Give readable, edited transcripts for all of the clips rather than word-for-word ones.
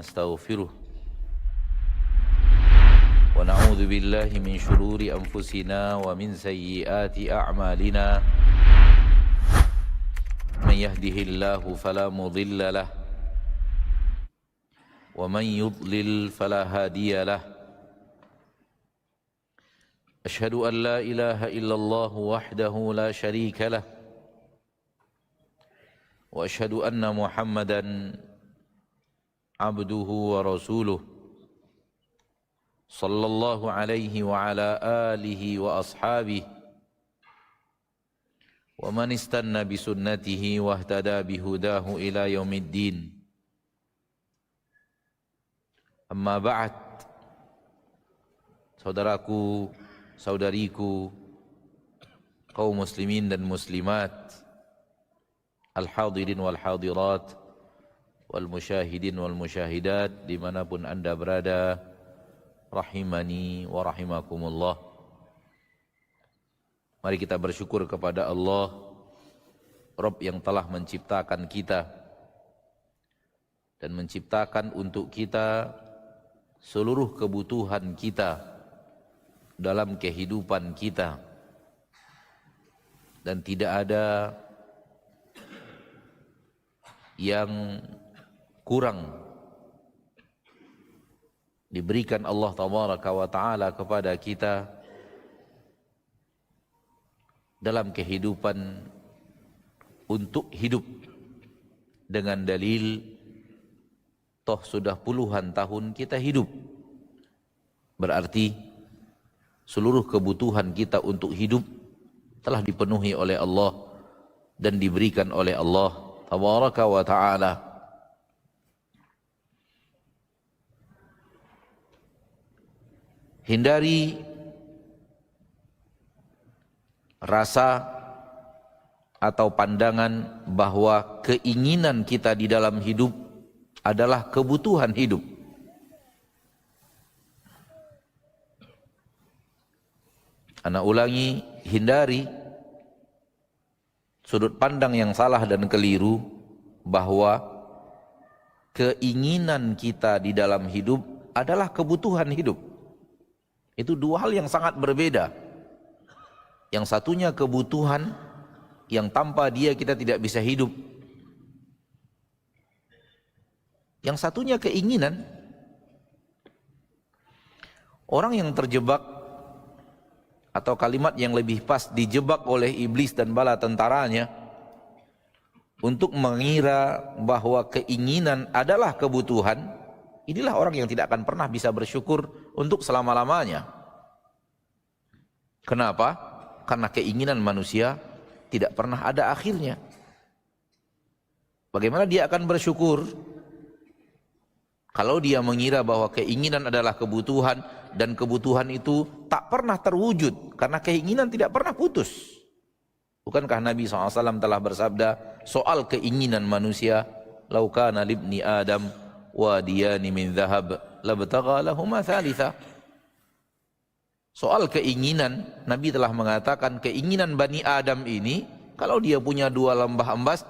ونستغفره ونعوذ بالله من شرور أنفسنا ومن سيئات أعمالنا من يهده الله فلا مضل له ومن يضلل فلا هادي له أشهد أن لا إله إلا الله وحده لا شريك له وأشهد أن محمدا عبده ورسوله صلى الله عليه وعلى آله وأصحابه ومن استنى بسنته واهتدى بهداه إلى يوم الدين أما بعد. Saudaraku, saudariku, kaum muslimin dan muslimat, al-hadirin wal hadirat, wal musyahidin wal musyahidat, dimanapun anda berada, rahimani wa rahimakumullah. Mari kita bersyukur kepada Allah, Rabb yang telah menciptakan kita dan menciptakan untuk kita seluruh kebutuhan kita dalam kehidupan kita, dan tidak ada yang kurang diberikan Allah tabaraka wa ta'ala kepada kita dalam kehidupan untuk hidup dengan dalil toh sudah puluhan tahun kita hidup, berarti seluruh kebutuhan kita untuk hidup telah dipenuhi oleh Allah dan diberikan oleh Allah tabaraka wa ta'ala. Hindari rasa atau pandangan bahwa keinginan kita di dalam hidup adalah kebutuhan hidup. Ana ulangi, hindari sudut pandang yang salah dan keliru bahwa keinginan kita di dalam hidup adalah kebutuhan hidup. Itu dua hal yang sangat berbeda. Yang satunya kebutuhan yang tanpa dia kita tidak bisa hidup. Yang satunya keinginan. Orang yang terjebak, atau kalimat yang lebih pas, dijebak oleh iblis dan bala tentaranya untuk mengira bahwa keinginan adalah kebutuhan, inilah orang yang tidak akan pernah bisa bersyukur untuk selama-lamanya. Kenapa? Karena keinginan manusia tidak pernah ada akhirnya. Bagaimana dia akan bersyukur kalau dia mengira bahwa keinginan adalah kebutuhan dan kebutuhan itu tak pernah terwujud karena keinginan tidak pernah putus? Bukankah Nabi SAW telah bersabda soal keinginan manusia, "Lau kana libni Adam wadiyani min dhahab labtagha lahuma thalitha." Soal keinginan, Nabi telah mengatakan keinginan Bani Adam ini, kalau dia punya dua lembah emas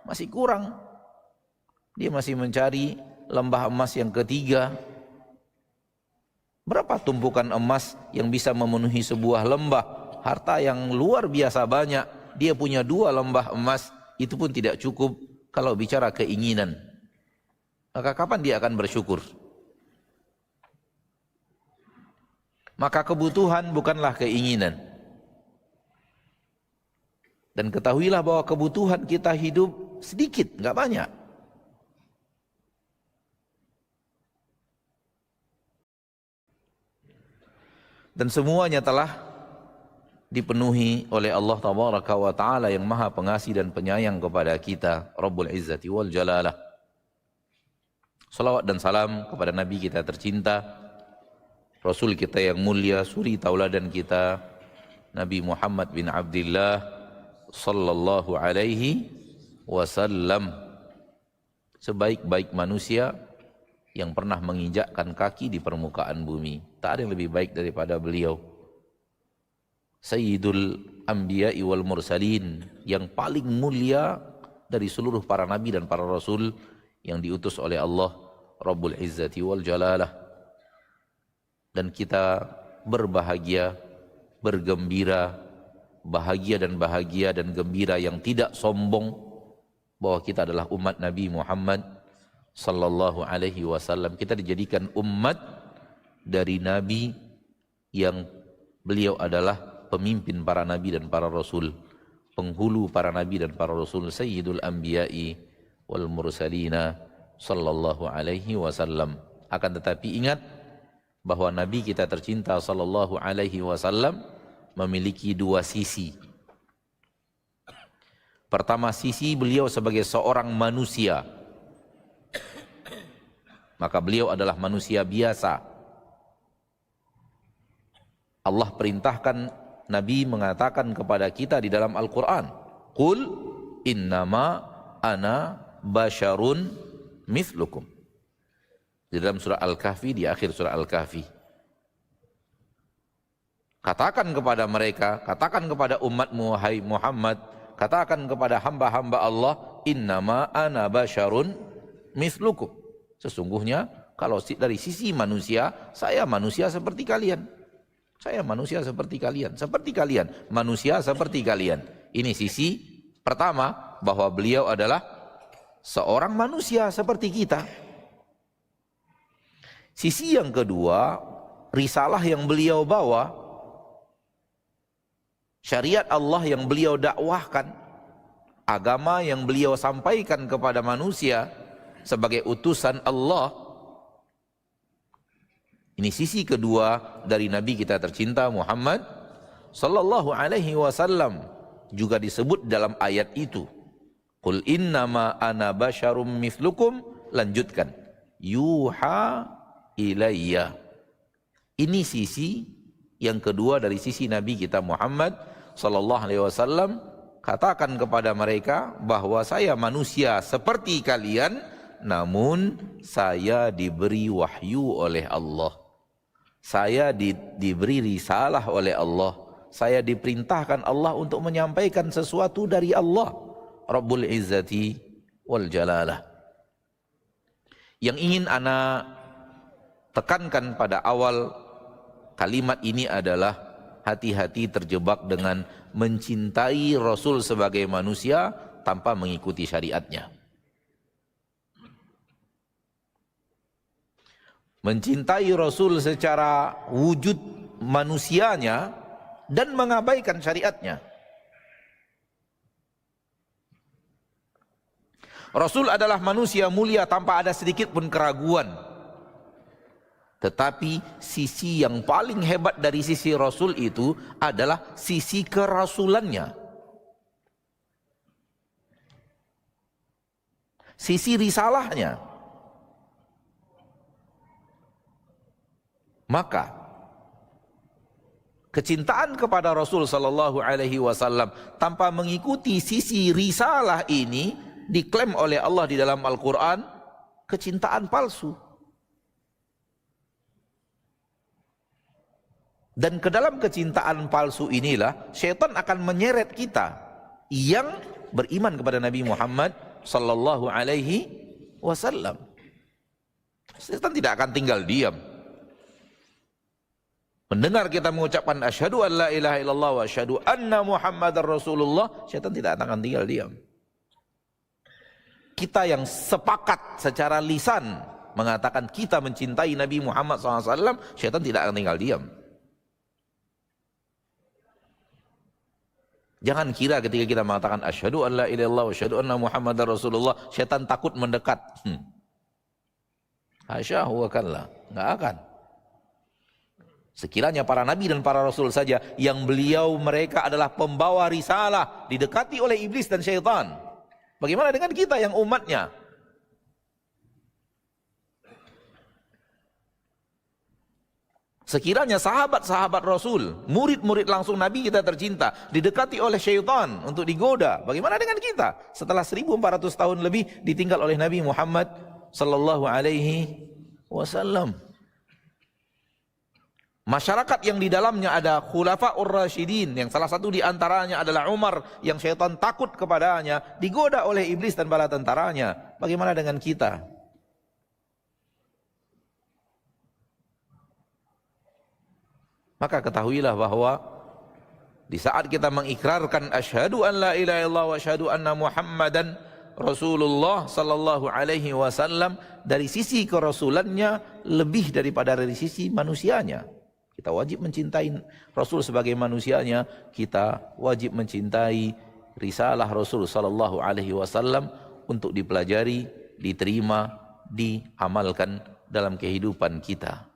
masih kurang. Dia masih mencari lembah emas yang ketiga. Berapa tumpukan emas yang bisa memenuhi sebuah lembah? Harta yang luar biasa banyak. Dia punya dua lembah emas, itu pun tidak cukup kalau bicara keinginan. Maka kapan dia akan bersyukur? Maka kebutuhan bukanlah keinginan. Dan ketahuilah bahwa kebutuhan kita hidup sedikit, enggak banyak. Dan semuanya telah dipenuhi oleh Allah tabaraka wa ta'ala yang maha pengasih dan penyayang kepada kita, Rabbul Izzati wal Jalalah. Salawat dan salam kepada Nabi kita tercinta, Rasul kita yang mulia, suri tauladan kita, Nabi Muhammad bin Abdullah sallallahu alaihi wasallam, sebaik-baik manusia yang pernah menginjakkan kaki di permukaan bumi. Tak ada yang lebih baik daripada beliau. Sayyidul Anbiya'i wal Mursalin, yang paling mulia dari seluruh para nabi dan para rasul yang diutus oleh Allah Rabbul Izzati wal Jalalah. Dan kita berbahagia, bergembira, bahagia dan gembira yang tidak sombong bahwa kita adalah umat Nabi Muhammad sallallahu alaihi wasallam. Kita dijadikan umat dari Nabi yang beliau adalah pemimpin para nabi dan para rasul, penghulu para nabi dan para rasul, sayyidul anbiya'i wal mursalina sallallahu alaihi wasallam. Akan tetapi ingat bahwa nabi kita tercinta sallallahu alaihi wasallam memiliki dua sisi. Pertama, sisi beliau sebagai seorang manusia. Maka beliau adalah manusia biasa. Allah perintahkan Nabi mengatakan kepada kita di dalam Al-Quran, Qul innama ana basyarun mithlukum. Di dalam surah Al-Kahfi, di akhir surah Al-Kahfi. Katakan kepada mereka, katakan kepada umatmu wahai Muhammad, katakan kepada hamba-hamba Allah, innama ana basyarun mithlukum. Sesungguhnya kalau dari sisi manusia, saya manusia seperti kalian. Saya manusia seperti kalian, manusia seperti kalian. Ini sisi pertama, bahwa beliau adalah seorang manusia seperti kita. Sisi yang kedua, risalah yang beliau bawa, syariat Allah yang beliau dakwahkan, agama yang beliau sampaikan kepada manusia sebagai utusan Allah. Ini sisi kedua dari Nabi kita tercinta Muhammad sallallahu alaihi wasallam, juga disebut dalam ayat itu. Qul innama ana basyarum mithlukum, lanjutkan, yuha ilayya. Ini sisi yang kedua dari sisi Nabi kita Muhammad sallallahu alaihi wasallam. Katakan kepada mereka bahwa saya manusia seperti kalian, namun saya diberi wahyu oleh Allah. Saya diberi risalah oleh Allah. Saya diperintahkan Allah untuk menyampaikan sesuatu dari Allah, Rabbul Izzati wal Jalalah. Yang ingin ana tekankan pada awal kalimat ini adalah hati-hati terjebak dengan mencintai Rasul sebagai manusia tanpa mengikuti syariatnya. Mencintai Rasul secara wujud manusianya dan mengabaikan syariatnya. Rasul adalah manusia mulia tanpa ada sedikit pun keraguan. Tetapi sisi yang paling hebat dari sisi Rasul itu adalah sisi kerasulannya. Sisi risalahnya. Maka kecintaan kepada Rasul sallallahu alaihi wasallam tanpa mengikuti sisi risalah ini diklaim oleh Allah di dalam Al-Qur'an kecintaan palsu. Dan ke dalam kecintaan palsu inilah syaitan akan menyeret kita yang beriman kepada Nabi Muhammad sallallahu alaihi wasallam. Syaitan tidak akan tinggal diam. Mendengar kita mengucapkan asyhadu an la ilaha illallah wa asyhadu anna Muhammadar Rasulullah, syaitan tidak akan tinggal diam. Kita yang sepakat secara lisan mengatakan kita mencintai Nabi Muhammad SAW, syaitan tidak akan tinggal diam. Jangan kira ketika kita mengatakan asyhadu an la ilaha illallah wa asyhadu anna Muhammadar Rasulullah, syaitan takut mendekat. Hasya wa kalla, enggak akan. Sekiranya para nabi dan para rasul saja yang mereka adalah pembawa risalah, didekati oleh iblis dan syaitan. Bagaimana dengan kita yang umatnya? Sekiranya sahabat-sahabat Rasul, murid-murid langsung Nabi kita tercinta, didekati oleh syaitan untuk digoda, bagaimana dengan kita? Setelah 1400 tahun lebih ditinggal oleh Nabi Muhammad sallallahu alaihi wasallam. Masyarakat yang di dalamnya ada Khulafaur Rasyidin, yang salah satu di antaranya adalah Umar, yang syaitan takut kepadanya, digoda oleh iblis dan bala tentaranya. Bagaimana dengan kita? Maka ketahuilah bahwa di saat kita mengikrarkan asyhadu an la ilaha illallah wa asyhadu anna Muhammadan Rasulullah sallallahu alaihi wasallam, dari sisi kerasulannya lebih daripada dari sisi manusianya. Kita wajib mencintai Rasul sebagai manusianya, kita wajib mencintai risalah Rasul sallallahu alaihi wasallam untuk dipelajari, diterima, diamalkan dalam kehidupan kita.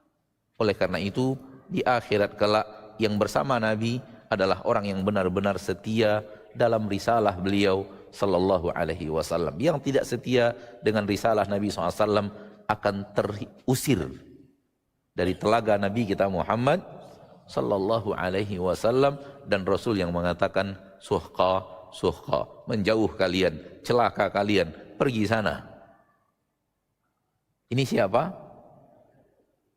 Oleh karena itu, di akhirat kelak yang bersama Nabi adalah orang yang benar-benar setia dalam risalah beliau sallallahu alaihi wasallam. Yang tidak setia dengan risalah Nabi SAW akan terusir dari telaga Nabi kita Muhammad sallallahu alaihi wasallam, dan Rasul yang mengatakan suhqa, suhqa, menjauh kalian, celaka kalian, pergi sana. Ini siapa?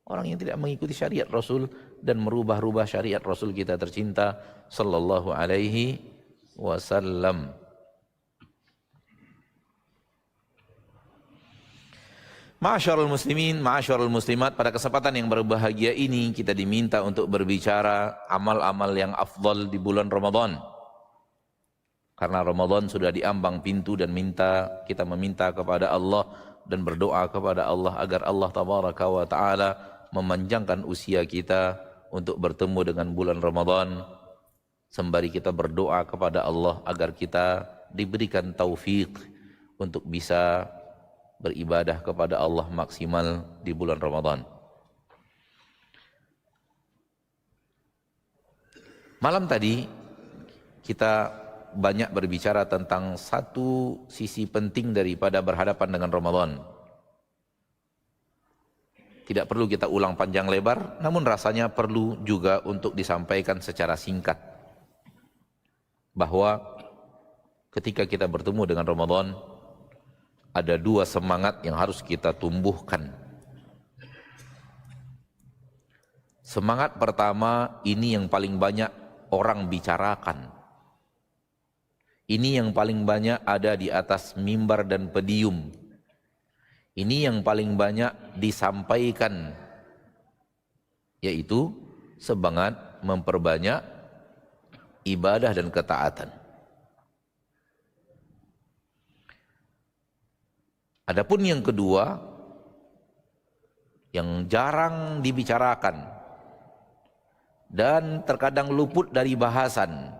Orang yang tidak mengikuti syariat Rasul dan merubah-rubah syariat Rasul kita tercinta sallallahu alaihi wasallam. Ma'asyiral muslimin, ma'asyiral muslimat, pada kesempatan yang berbahagia ini kita diminta untuk berbicara amal-amal yang afdal di bulan Ramadan. Karena Ramadan sudah diambang pintu dan kita meminta kepada Allah dan berdoa kepada Allah agar Allah tabaraka wa taala memanjangkan usia kita untuk bertemu dengan bulan Ramadan, sembari kita berdoa kepada Allah agar kita diberikan taufik untuk bisa beribadah kepada Allah maksimal di bulan Ramadan. Malam tadi kita banyak berbicara tentang satu sisi penting daripada berhadapan dengan Ramadan. Tidak perlu kita ulang panjang lebar, namun rasanya perlu juga untuk disampaikan secara singkat. Bahwa ketika kita bertemu dengan Ramadan, ada dua semangat yang harus kita tumbuhkan. Semangat pertama, ini yang paling banyak orang bicarakan. Ini yang paling banyak ada di atas mimbar dan pedium. Ini yang paling banyak disampaikan, yaitu semangat memperbanyak ibadah dan ketaatan. Adapun yang kedua, yang jarang dibicarakan dan terkadang luput dari bahasan,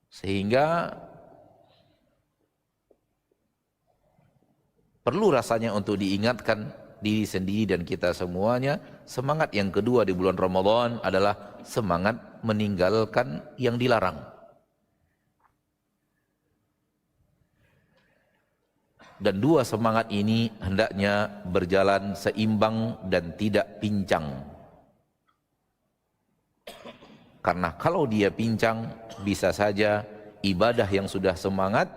sehingga perlu rasanya untuk diingatkan diri sendiri dan kita semuanya. Semangat yang kedua di bulan Ramadan adalah semangat meninggalkan yang dilarang. Dan dua semangat ini hendaknya berjalan seimbang dan tidak pincang. Karena kalau dia pincang, bisa saja ibadah yang sudah semangat,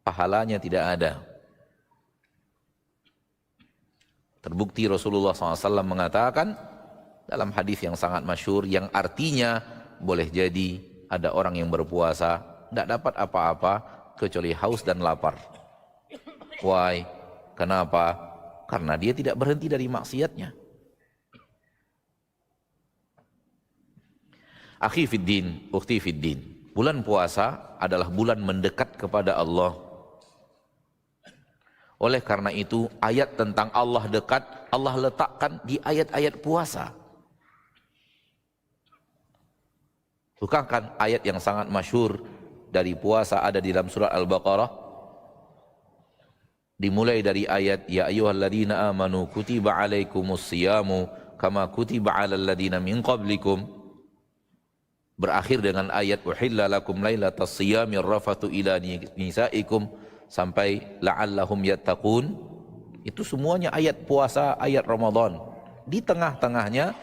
pahalanya tidak ada. Terbukti Rasulullah SAW mengatakan dalam hadis yang sangat masyhur, yang artinya boleh jadi ada orang yang berpuasa tidak dapat apa-apa kecuali haus dan lapar. Why? Kenapa? Karena dia tidak berhenti dari maksiatnya. Akhi fiddin, ukhti fiddin, bulan puasa adalah bulan mendekat kepada Allah. Oleh karena itu, ayat tentang Allah dekat, Allah letakkan di ayat-ayat puasa. Bukankah ayat yang sangat masyhur dari puasa ada di dalam surat Al-Baqarah? Dimulai dari ayat ya ayyuhalladzina amanu kutiba alaikumus siyamu kama kutiba alal ladzina min qablikum, berakhir dengan ayat uhilla lakum lailatas siyamir rafathu ila nisaikum sampai la'allahum yattaqun. Itu semuanya ayat puasa, ayat Ramadan. Di tengah-tengahnya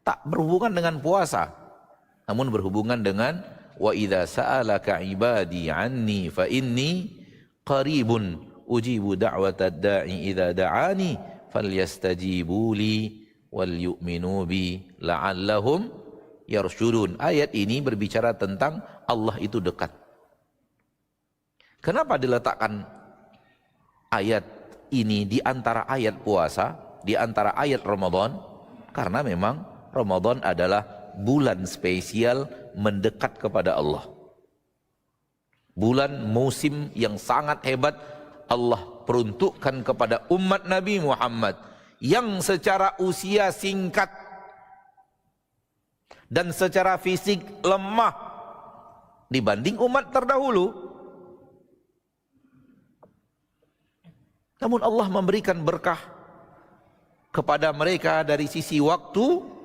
tak berhubungan dengan puasa, namun berhubungan dengan wa idza sa'alaka ibadi anni fa inni qaribun ujibu da'watad da'i idza da'ani falyastajibu li wal yu'minu bi la'allahum yarshudun. Ayat ini berbicara tentang Allah itu dekat. Kenapa diletakkan ayat ini di antara ayat puasa, di antara ayat Ramadan? Karena memang Ramadan adalah bulan spesial mendekat kepada Allah. Bulan musim yang sangat hebat Allah peruntukkan kepada umat Nabi Muhammad yang secara usia singkat dan secara fisik lemah dibanding umat terdahulu. Namun Allah memberikan berkah kepada mereka dari sisi waktu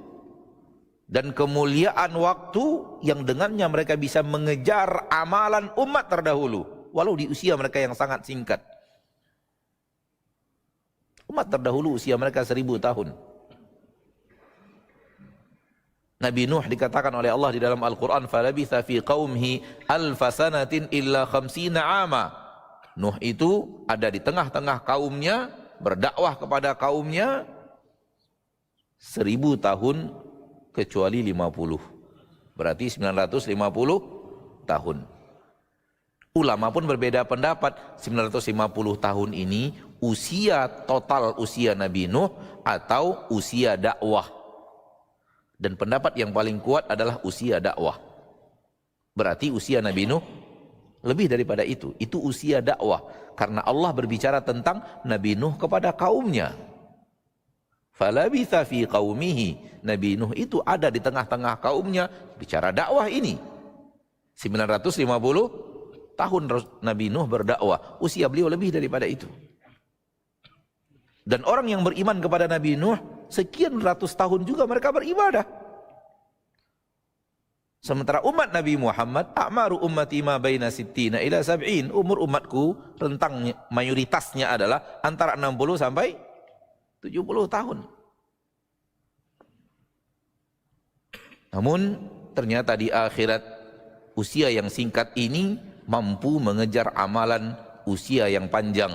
dan kemuliaan waktu yang dengannya mereka bisa mengejar amalan umat terdahulu walau di usia mereka yang sangat singkat. Umat terdahulu usia mereka 1000 tahun. Nabi Nuh dikatakan oleh Allah di dalam Al-Quran, falabitha fi qaumihi alfa sanatin illa khamsina ama. Nuh itu ada di tengah-tengah kaumnya, berdakwah kepada kaumnya 1000 tahun kecuali 50. Berarti 950 tahun. Ulama pun berbeda pendapat, 950 tahun ini usia total usia Nabi Nuh atau usia dakwah. Dan pendapat yang paling kuat adalah usia dakwah. Berarti usia Nabi Nuh lebih daripada itu. Itu usia dakwah. Karena Allah berbicara tentang Nabi Nuh kepada kaumnya. Falabitha fi qaumihi. Nabi Nuh itu ada di tengah-tengah kaumnya. Bicara dakwah ini. 950 tahun Nabi Nuh berdakwah. Usia beliau lebih daripada itu. Dan orang yang beriman kepada Nabi Nuh, sekian ratus tahun juga mereka beribadah. Sementara umat Nabi Muhammad, a'maru ummati ma baina sittina ila sab'in. Umur umatku rentang mayoritasnya adalah antara 60 sampai 70 tahun. Namun ternyata di akhirat usia yang singkat ini mampu mengejar amalan usia yang panjang.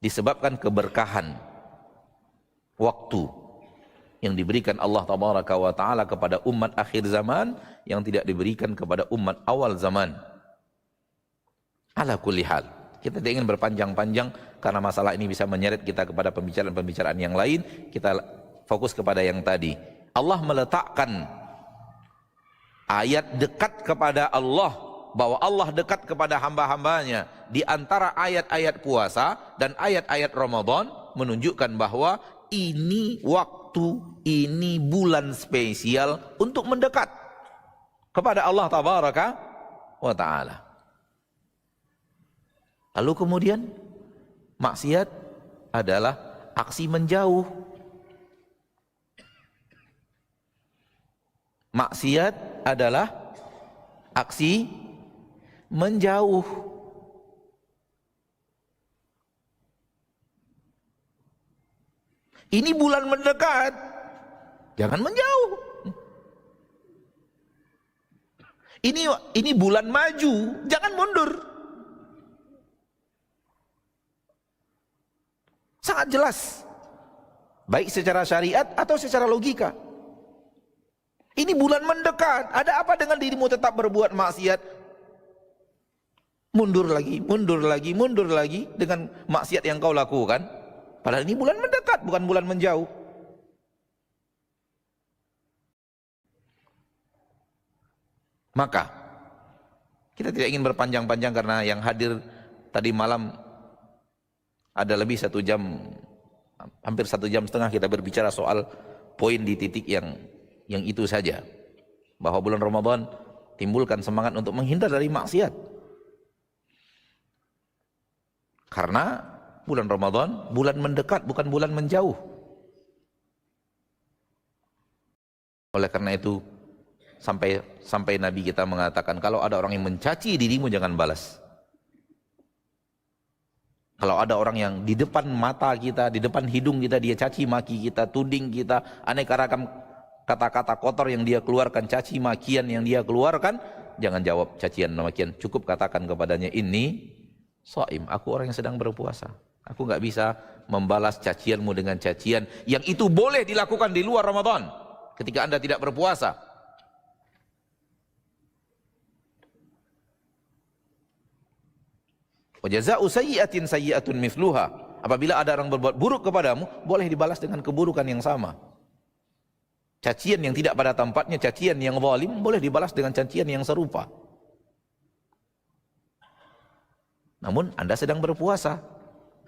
Disebabkan keberkahan waktu yang diberikan Allah Tabaraka wa Ta'ala kepada umat akhir zaman yang tidak diberikan kepada umat awal zaman. Ala kulli hal, kita tidak ingin berpanjang-panjang karena masalah ini bisa menyeret kita kepada pembicaraan-pembicaraan yang lain. Kita fokus kepada yang tadi. Allah meletakkan ayat dekat kepada Allah, bahwa Allah dekat kepada hamba-hambanya di antara ayat-ayat puasa dan ayat-ayat Ramadan, menunjukkan bahwa ini waktu, ini bulan spesial untuk mendekat kepada Allah Tabaraka wa Ta'ala. Lalu kemudian maksiat adalah aksi menjauh. Maksiat adalah aksi menjauh. Ini bulan mendekat, jangan menjauh. Ini bulan maju, jangan mundur. Sangat jelas, baik secara syariat atau secara logika. Ini bulan mendekat, ada apa dengan dirimu tetap berbuat maksiat? Mundur lagi, mundur lagi, mundur lagi dengan maksiat yang kau lakukan. Padahal ini bulan mendekat, bukan bulan menjauh. Maka kita tidak ingin berpanjang-panjang karena yang hadir tadi malam ada lebih 1 jam, hampir 1,5 jam kita berbicara soal poin di titik yang itu saja. Bahwa bulan Ramadan timbulkan semangat untuk menghindar dari maksiat. Karena bulan Ramadan bulan mendekat, bukan bulan menjauh. Oleh karena itu sampai Nabi kita mengatakan, kalau ada orang yang mencaci dirimu jangan balas. Kalau ada orang yang di depan mata kita, di depan hidung kita dia caci maki kita, tuding kita, aneka ragam kata-kata kotor yang dia keluarkan, caci makian yang dia keluarkan, jangan jawab cacian makian. Cukup katakan kepadanya, ini shaim, aku orang yang sedang berpuasa. Aku nggak bisa membalas cacianmu dengan cacian yang itu boleh dilakukan di luar Ramadan ketika Anda tidak berpuasa. Wa jazaa'u sayyi'atin sayyi'atun mithluha. Apabila ada orang berbuat buruk kepadamu, boleh dibalas dengan keburukan yang sama. Cacian yang tidak pada tempatnya, cacian yang zalim boleh dibalas dengan cacian yang serupa. Namun Anda sedang berpuasa.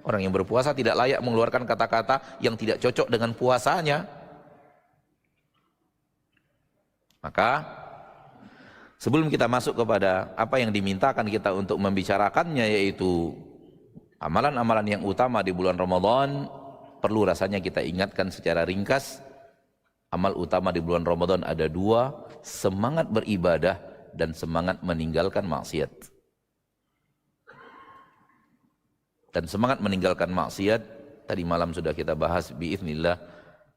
Orang yang berpuasa tidak layak mengeluarkan kata-kata yang tidak cocok dengan puasanya. Maka sebelum kita masuk kepada apa yang dimintakan kita untuk membicarakannya, yaitu amalan-amalan yang utama di bulan Ramadan, perlu rasanya kita ingatkan secara ringkas. Amal utama di bulan Ramadan ada dua: semangat beribadah dan semangat meninggalkan maksiat. Dan semangat meninggalkan maksiat tadi malam sudah kita bahas biiznillah,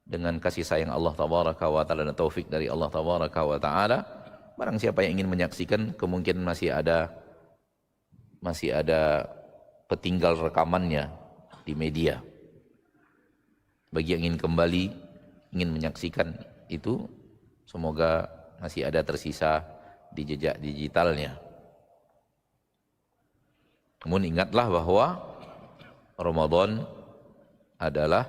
dengan kasih sayang Allah tabaraka wa taala dan taufik dari Allah tabaraka wa taala. Barang siapa yang ingin menyaksikan, kemungkinan masih ada petinggal rekamannya di media. Bagi yang ingin kembali, ingin menyaksikan itu, semoga masih ada tersisa di jejak digitalnya. Namun ingatlah bahwa Ramadan adalah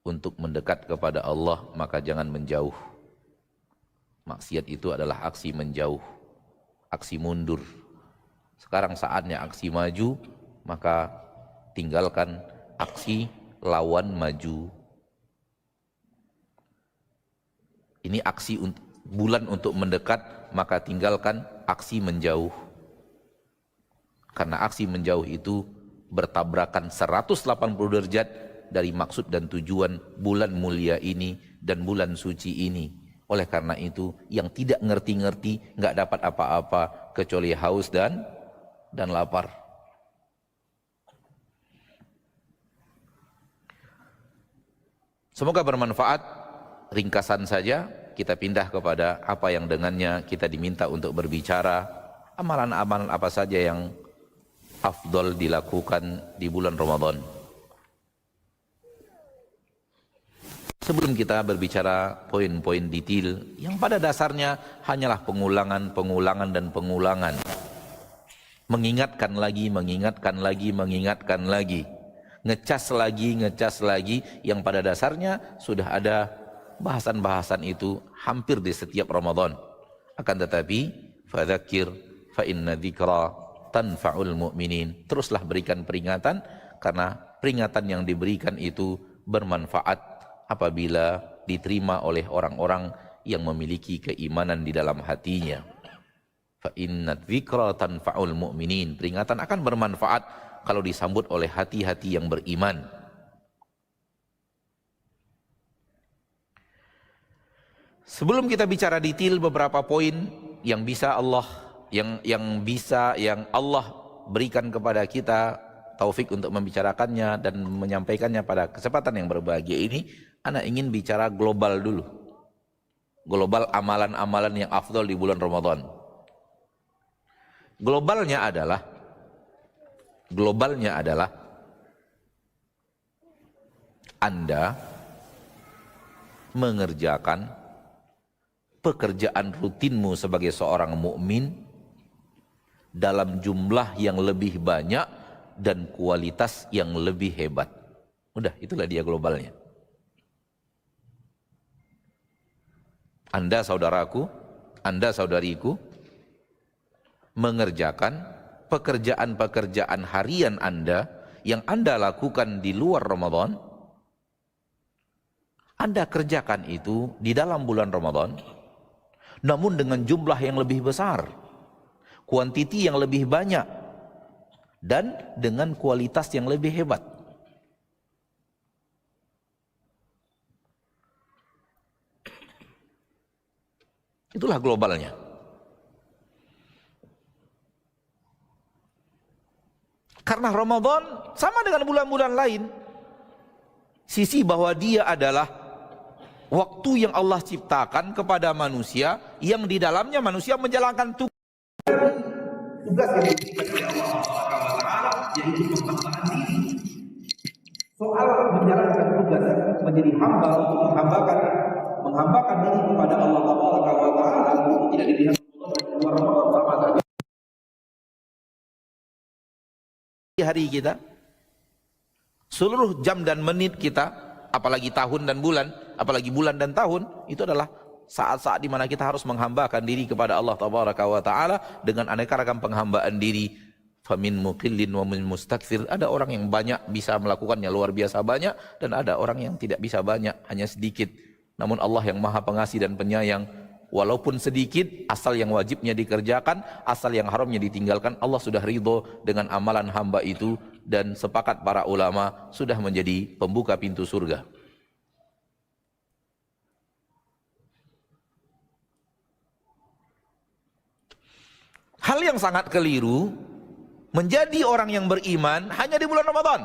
untuk mendekat kepada Allah, maka jangan menjauh. Maksiat itu adalah aksi menjauh, aksi mundur. Sekarang saatnya aksi maju, maka tinggalkan aksi lawan maju. Ini aksi bulan untuk mendekat, maka tinggalkan aksi menjauh. Karena aksi menjauh itu bertabrakan 180 derajat dari maksud dan tujuan bulan mulia ini dan bulan suci ini. Oleh karena itu, yang tidak ngerti-ngerti nggak dapat apa-apa kecuali haus dan lapar. Semoga bermanfaat. Ringkasan saja kita pindah kepada apa yang dengannya kita diminta untuk berbicara. Amalan-amalan apa saja yang afdol dilakukan di bulan Ramadan. Sebelum kita berbicara poin-poin detail yang pada dasarnya hanyalah pengulangan dan pengulangan. Mengingatkan lagi, ngecas lagi, yang pada dasarnya sudah ada bahasan-bahasan itu hampir di setiap Ramadan. Akan tetapi, fadzakir fa inna dzikra tanfa'ul mu'minin. Teruslah berikan peringatan, karena peringatan yang diberikan itu bermanfaat apabila diterima oleh orang-orang yang memiliki keimanan di dalam hatinya. Fa inna dzikra tanfa'ul mu'minin. Peringatan akan bermanfaat kalau disambut oleh hati-hati yang beriman. Sebelum kita bicara detail beberapa poin yang Allah berikan kepada kita taufik untuk membicarakannya dan menyampaikannya pada kesempatan yang berbahagia ini, ana ingin bicara global dulu. Global amalan-amalan yang afdal di bulan Ramadan. Globalnya adalah Anda mengerjakan pekerjaan rutinmu sebagai seorang mukmin dalam jumlah yang lebih banyak dan kualitas yang lebih hebat. Udah, itulah dia globalnya. Anda saudaraku, Anda saudariku, mengerjakan pekerjaan-pekerjaan harian Anda yang Anda lakukan di luar Ramadan, Anda kerjakan itu di dalam bulan Ramadan, namun dengan jumlah yang lebih besar, kuantiti yang lebih banyak, dan dengan kualitas yang lebih hebat. Itulah globalnya. Karena Ramadan sama dengan bulan-bulan lain, sisi bahwa dia adalah waktu yang Allah ciptakan kepada manusia, yang di dalamnya manusia menjalankan tugas yang diberikan oleh Allah Taala, yaitu pembenahan diri. Soal menjalankan tugas menjadi hamba untuk menghambakan diri kepada Allah Taala itu tidak dilihat luar Ramadan sama saja. Hari kita, seluruh jam dan menit kita apalagi tahun dan bulan, apalagi bulan dan tahun, itu adalah saat-saat di mana kita harus menghambakan diri kepada Allah Tabaraka wa Ta'ala dengan aneka ragam penghambaan diri. Famin muqillin wa min mustakthir. Ada orang yang banyak bisa melakukannya luar biasa banyak, dan ada orang yang tidak bisa banyak, hanya sedikit. Namun Allah yang Maha Pengasih dan Penyayang, walaupun sedikit, asal yang wajibnya dikerjakan, asal yang haramnya ditinggalkan, Allah sudah ridho dengan amalan hamba itu, dan sepakat para ulama sudah menjadi pembuka pintu surga. Hal yang sangat keliru, menjadi orang yang beriman hanya di bulan Ramadan.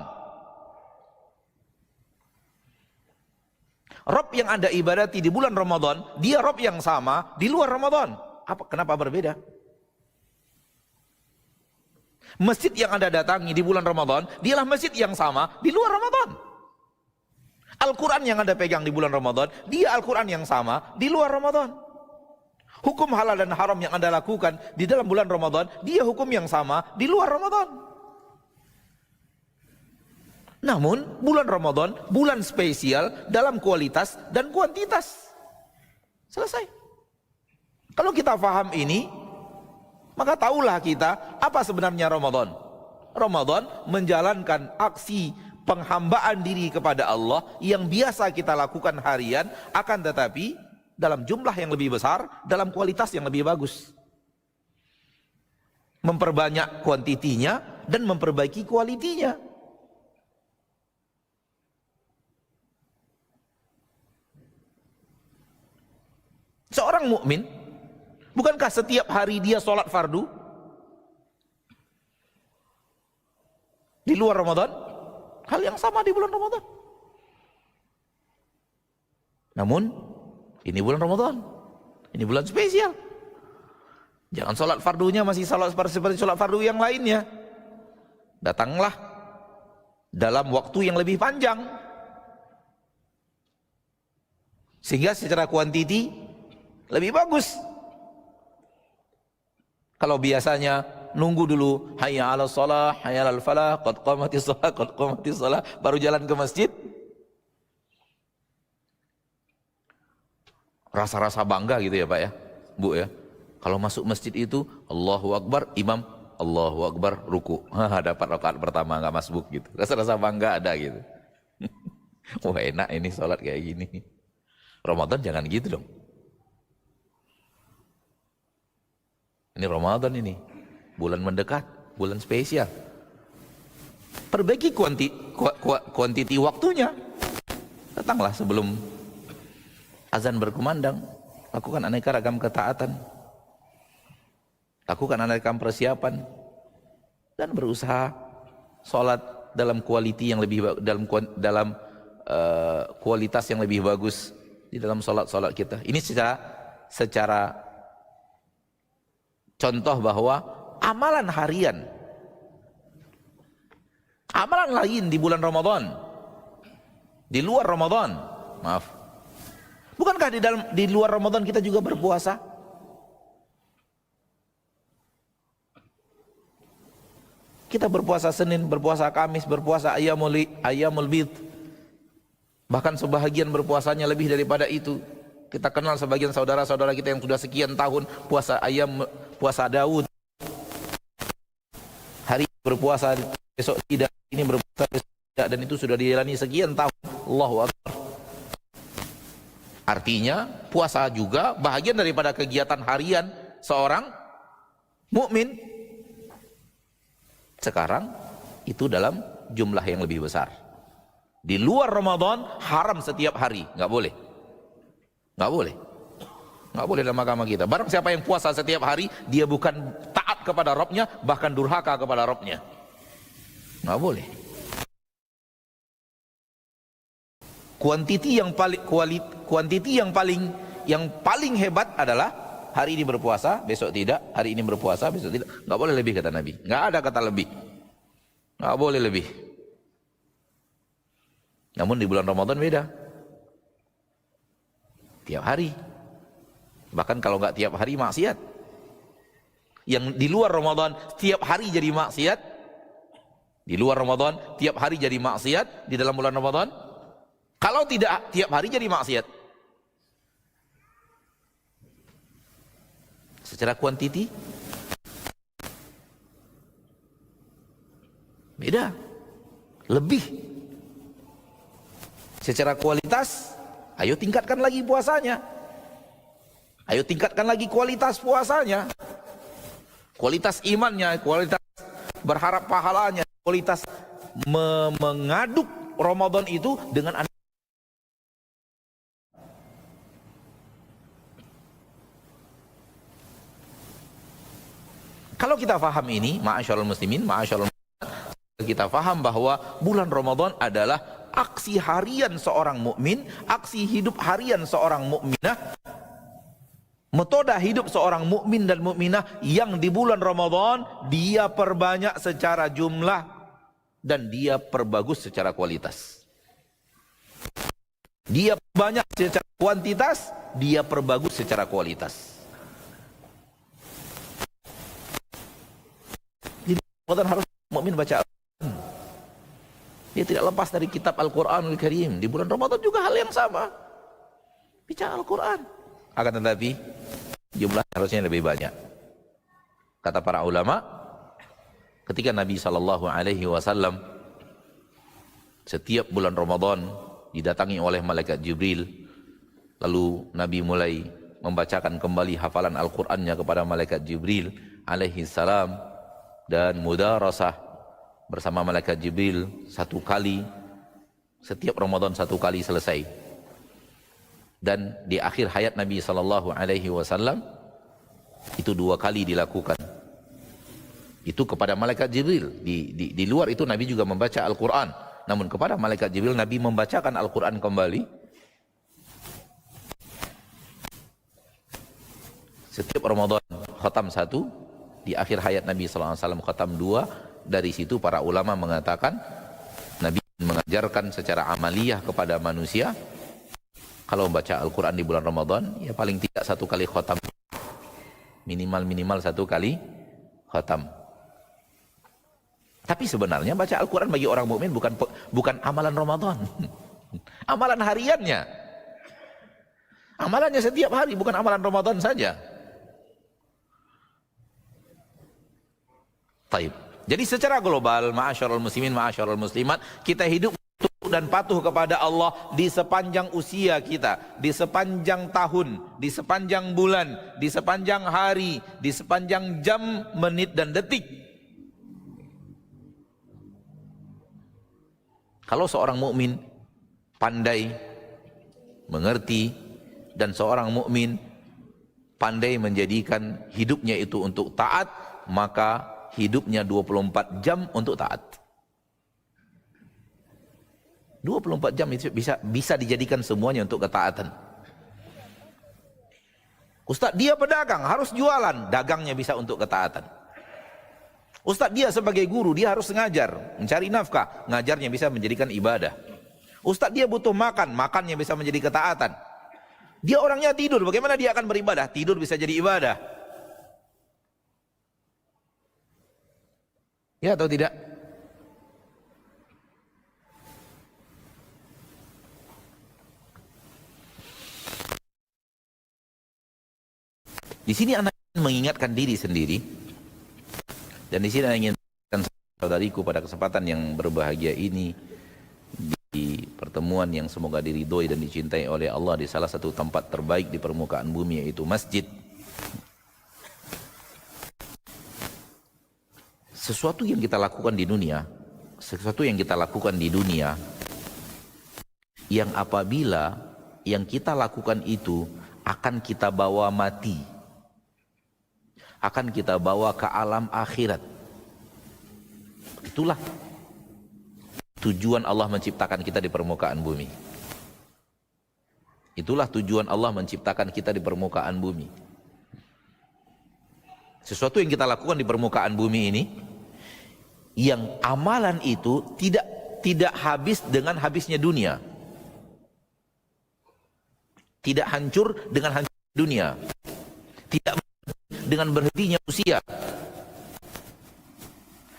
Rob yang Anda ibadati di bulan Ramadan, dia Rob yang sama di luar Ramadan. Kenapa berbeda? Masjid yang Anda datangi di bulan Ramadan, dialah masjid yang sama di luar Ramadan. Al-Quran yang Anda pegang di bulan Ramadan, dia Al-Quran yang sama di luar Ramadan. Hukum halal dan haram yang Anda lakukan di dalam bulan Ramadan, dia hukum yang sama di luar Ramadan. Namun bulan Ramadan, bulan spesial dalam kualitas dan kuantitas. Selesai. Kalau kita paham ini, maka tahulah kita apa sebenarnya Ramadan. Ramadan menjalankan aksi penghambaan diri kepada Allah yang biasa kita lakukan harian, akan tetapi dalam jumlah yang lebih besar, dalam kualitas yang lebih bagus. Memperbanyak kuantitinya dan memperbaiki kualitinya. Seorang mukmin, bukankah setiap hari dia sholat fardu di luar Ramadan? Hal yang sama di bulan Ramadan. Namun ini bulan Ramadan, ini bulan spesial. Jangan sholat fardunya masih sholat seperti sholat fardu yang lainnya. Datanglah dalam waktu yang lebih panjang, sehingga secara kuantiti lebih bagus. Kalau biasanya nunggu dulu, hayya 'alas shalah, hayya 'alal falah, qad qamatis shalah, qad qamatis shalah, baru jalan ke masjid. Rasa-rasa bangga gitu ya Pak ya, Bu ya. Kalau masuk masjid itu Allahu Akbar, imam Allahu Akbar, ruku. Dapat rakaat pertama nggak masbuk gitu. Rasa-rasa bangga ada gitu. Wah enak ini sholat kayak gini. Ramadan jangan gitu dong. Ini Ramadan ini, bulan mendekat, bulan spesial. Perbaiki kuantiti waktunya. Datanglah sebelum azan berkumandang, lakukan aneka ragam ketaatan, lakukan aneka persiapan, dan berusaha sholat dalam quality yang lebih dalam kualitas yang lebih bagus di dalam sholat kita. Ini secara contoh bahwa amalan harian, amalan lain di bulan Ramadan, di luar Ramadan, maaf. Bukankah di luar Ramadan kita juga berpuasa? Kita berpuasa Senin, berpuasa Kamis, berpuasa Ayyamul Bid. Bahkan sebahagian berpuasanya lebih daripada itu. Kita kenal sebagian saudara-saudara kita yang sudah sekian tahun puasa Daud. Hari berpuasa, besok tidak, ini berpuasa besok tidak, dan itu sudah dijalani sekian tahun. Allahu Akbar. Artinya puasa juga bahagian daripada kegiatan harian seorang mukmin. Sekarang itu dalam jumlah yang lebih besar. Di luar Ramadan haram setiap hari, nggak boleh. Nggak boleh. Nggak boleh dalam agama kita. Barang siapa yang puasa setiap hari, dia bukan taat kepada Rabbnya, bahkan durhaka kepada Rabbnya. Nggak boleh. Kuantiti yang paling hebat adalah hari ini berpuasa, besok tidak, hari ini berpuasa, besok tidak. Nggak boleh lebih kata Nabi. Nggak ada kata lebih. Nggak boleh lebih. Namun di bulan Ramadan beda. Tiap hari. Bahkan kalau nggak tiap hari maksiat. Yang di luar Ramadan tiap hari jadi maksiat. Di luar Ramadan tiap hari jadi maksiat. Di dalam bulan Ramadan Kalau tidak, tiap hari jadi maksiat. Secara kuantiti beda, lebih. Secara kualitas, ayo tingkatkan lagi puasanya. Ayo tingkatkan lagi kualitas puasanya. Kualitas imannya, kualitas berharap pahalanya, kualitas mengaduk Ramadan itu dengan kalau kita faham ini, ma'asyarul muslimin, ma'asyarul muslimin, kita faham bahwa bulan Ramadan adalah aksi harian seorang mukmin, aksi hidup harian seorang mukminah, metoda hidup seorang mukmin dan mukminah yang di bulan Ramadan dia perbanyak secara jumlah dan dia perbagus secara kualitas. Dia banyak secara kuantitas, dia perbagus secara kualitas. Jadi Ramadan harus mukmin baca Al-Quran. Dia tidak lepas dari kitab Al-Quranul Karim. Di bulan Ramadan juga hal yang sama. Baca Al-Quran. Akan tetapi jumlah harusnya lebih banyak. Kata para ulama, ketika Nabi SAW setiap bulan Ramadan didatangi oleh malaikat Jibril, lalu Nabi mulai membacakan kembali hafalan Al-Qur'annya kepada malaikat Jibril alaihi salam, dan mudarasah bersama malaikat Jibril satu kali, setiap Ramadan satu kali selesai. Dan di akhir hayat Nabi SAW itu 2 kali dilakukan. Itu kepada malaikat Jibril. Di luar itu Nabi juga membaca Al-Quran. Namun kepada malaikat Jibril Nabi membacakan Al-Quran kembali. Setiap Ramadan khatam 1, di akhir hayat Nabi SAW khatam 2. Dari situ para ulama mengatakan Nabi mengajarkan secara amaliyah kepada manusia, kalau membaca Al-Quran di bulan Ramadan, ya paling tidak 1 kali khatam, minimal 1 kali khatam. Tapi sebenarnya baca Al-Quran bagi orang mukmin bukan amalan Ramadan. Amalan hariannya. Amalannya setiap hari, bukan amalan Ramadan saja. Taib. Jadi secara global, ma'asyarul muslimin, ma'asyarul muslimat, kita hidup dan patuh kepada Allah di sepanjang usia kita, di sepanjang tahun, di sepanjang bulan, di sepanjang hari, di sepanjang jam, menit dan detik. Kalau seorang mukmin pandai mengerti dan seorang mukmin pandai menjadikan hidupnya itu untuk taat, maka hidupnya 24 jam untuk taat. 24 jam itu bisa dijadikan semuanya untuk ketaatan. Ustaz, dia pedagang, harus jualan, dagangnya bisa untuk ketaatan. Ustaz, dia sebagai guru, dia harus ngajar, mencari nafkah, ngajarnya bisa menjadikan ibadah. Ustaz, dia butuh makan, makannya bisa menjadi ketaatan. Dia orangnya tidur, bagaimana dia akan beribadah? Tidur bisa jadi ibadah. Ya atau tidak? Di sini anak mengingatkan diri sendiri, dan di sini ingin saudariku pada kesempatan yang berbahagia ini, di pertemuan yang semoga diridhoi dan dicintai oleh Allah di salah satu tempat terbaik di permukaan bumi, yaitu masjid. Sesuatu yang kita lakukan di dunia, yang apabila yang kita lakukan itu akan kita bawa mati, akan kita bawa ke alam akhirat. Itulah tujuan Allah menciptakan kita di permukaan bumi. Itulah tujuan Allah menciptakan kita di permukaan bumi. Sesuatu yang kita lakukan di permukaan bumi ini, yang amalan itu tidak habis dengan habisnya dunia. Tidak hancur dengan hancur dunia. Tidak dengan berhentinya usia.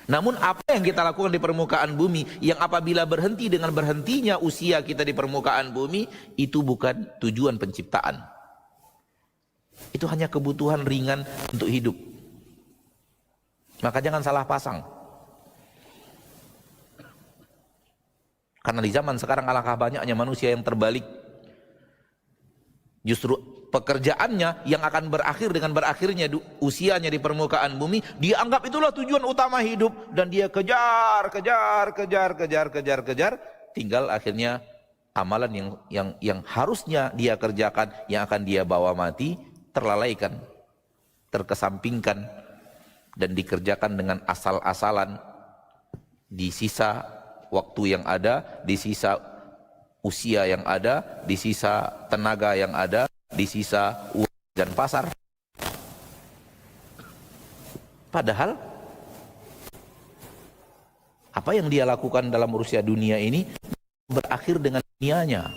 Namun apa yang kita lakukan di permukaan bumi, yang apabila berhenti dengan berhentinya usia kita di permukaan bumi, itu bukan tujuan penciptaan. Itu hanya kebutuhan ringan untuk hidup. Maka jangan salah pasang. Karena di zaman sekarang alangkah banyaknya manusia yang terbalik. Justru pekerjaannya yang akan berakhir dengan berakhirnya usianya di permukaan bumi, dianggap itulah tujuan utama hidup, dan dia kejar, tinggal akhirnya amalan yang harusnya dia kerjakan, yang akan dia bawa mati, terlalaikan, terkesampingkan, dan dikerjakan dengan asal-asalan di sisa waktu yang ada, di sisa usia yang ada, di sisa tenaga yang ada, di sisa uang dan pasar. Padahal apa yang dia lakukan dalam urusan dunia ini berakhir dengan dunianya.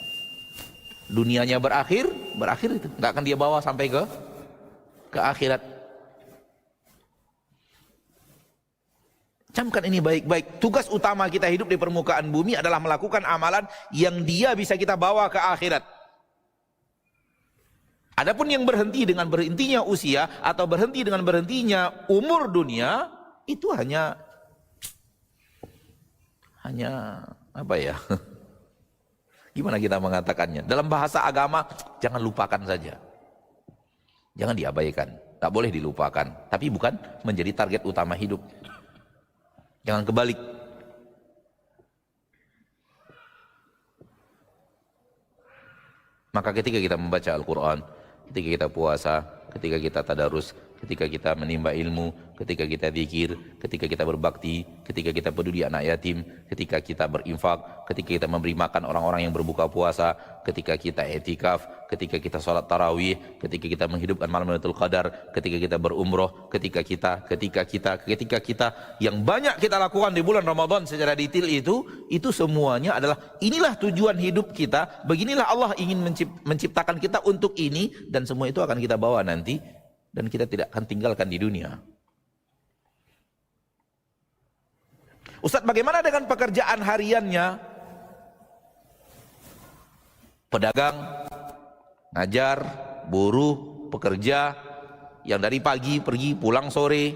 Dunianya berakhir itu nggak akan dia bawa sampai ke akhirat. Camkan ini baik-baik. Tugas utama kita hidup di permukaan bumi adalah melakukan amalan yang dia bisa kita bawa ke akhirat. Adapun yang berhenti dengan berhentinya usia atau berhenti dengan berhentinya umur dunia, itu hanya apa ya? Gimana kita mengatakannya? Dalam bahasa agama, jangan lupakan saja. Jangan diabaikan. Tak boleh dilupakan. Tapi bukan menjadi target utama hidup. Jangan kebalik. Maka ketika kita membaca Al-Quran, ketika kita puasa, ketika kita tadarus, ketika kita menimba ilmu, ketika kita zikir, ketika kita berbakti, ketika kita peduli anak yatim, ketika kita berinfak, ketika kita memberi makan orang-orang yang berbuka puasa, ketika kita etikaf, ketika kita sholat tarawih, ketika kita menghidupkan malam Lailatul Qadar, ketika kita berumroh, ketika kita yang banyak kita lakukan di bulan Ramadan secara detail itu semuanya adalah inilah tujuan hidup kita, beginilah Allah ingin menciptakan kita untuk ini, dan semua itu akan kita bawa nanti, dan kita tidak akan tinggalkan di dunia. Ustaz, bagaimana dengan pekerjaan hariannya? Pedagang, ngajar, buruh, pekerja yang dari pagi pergi pulang sore.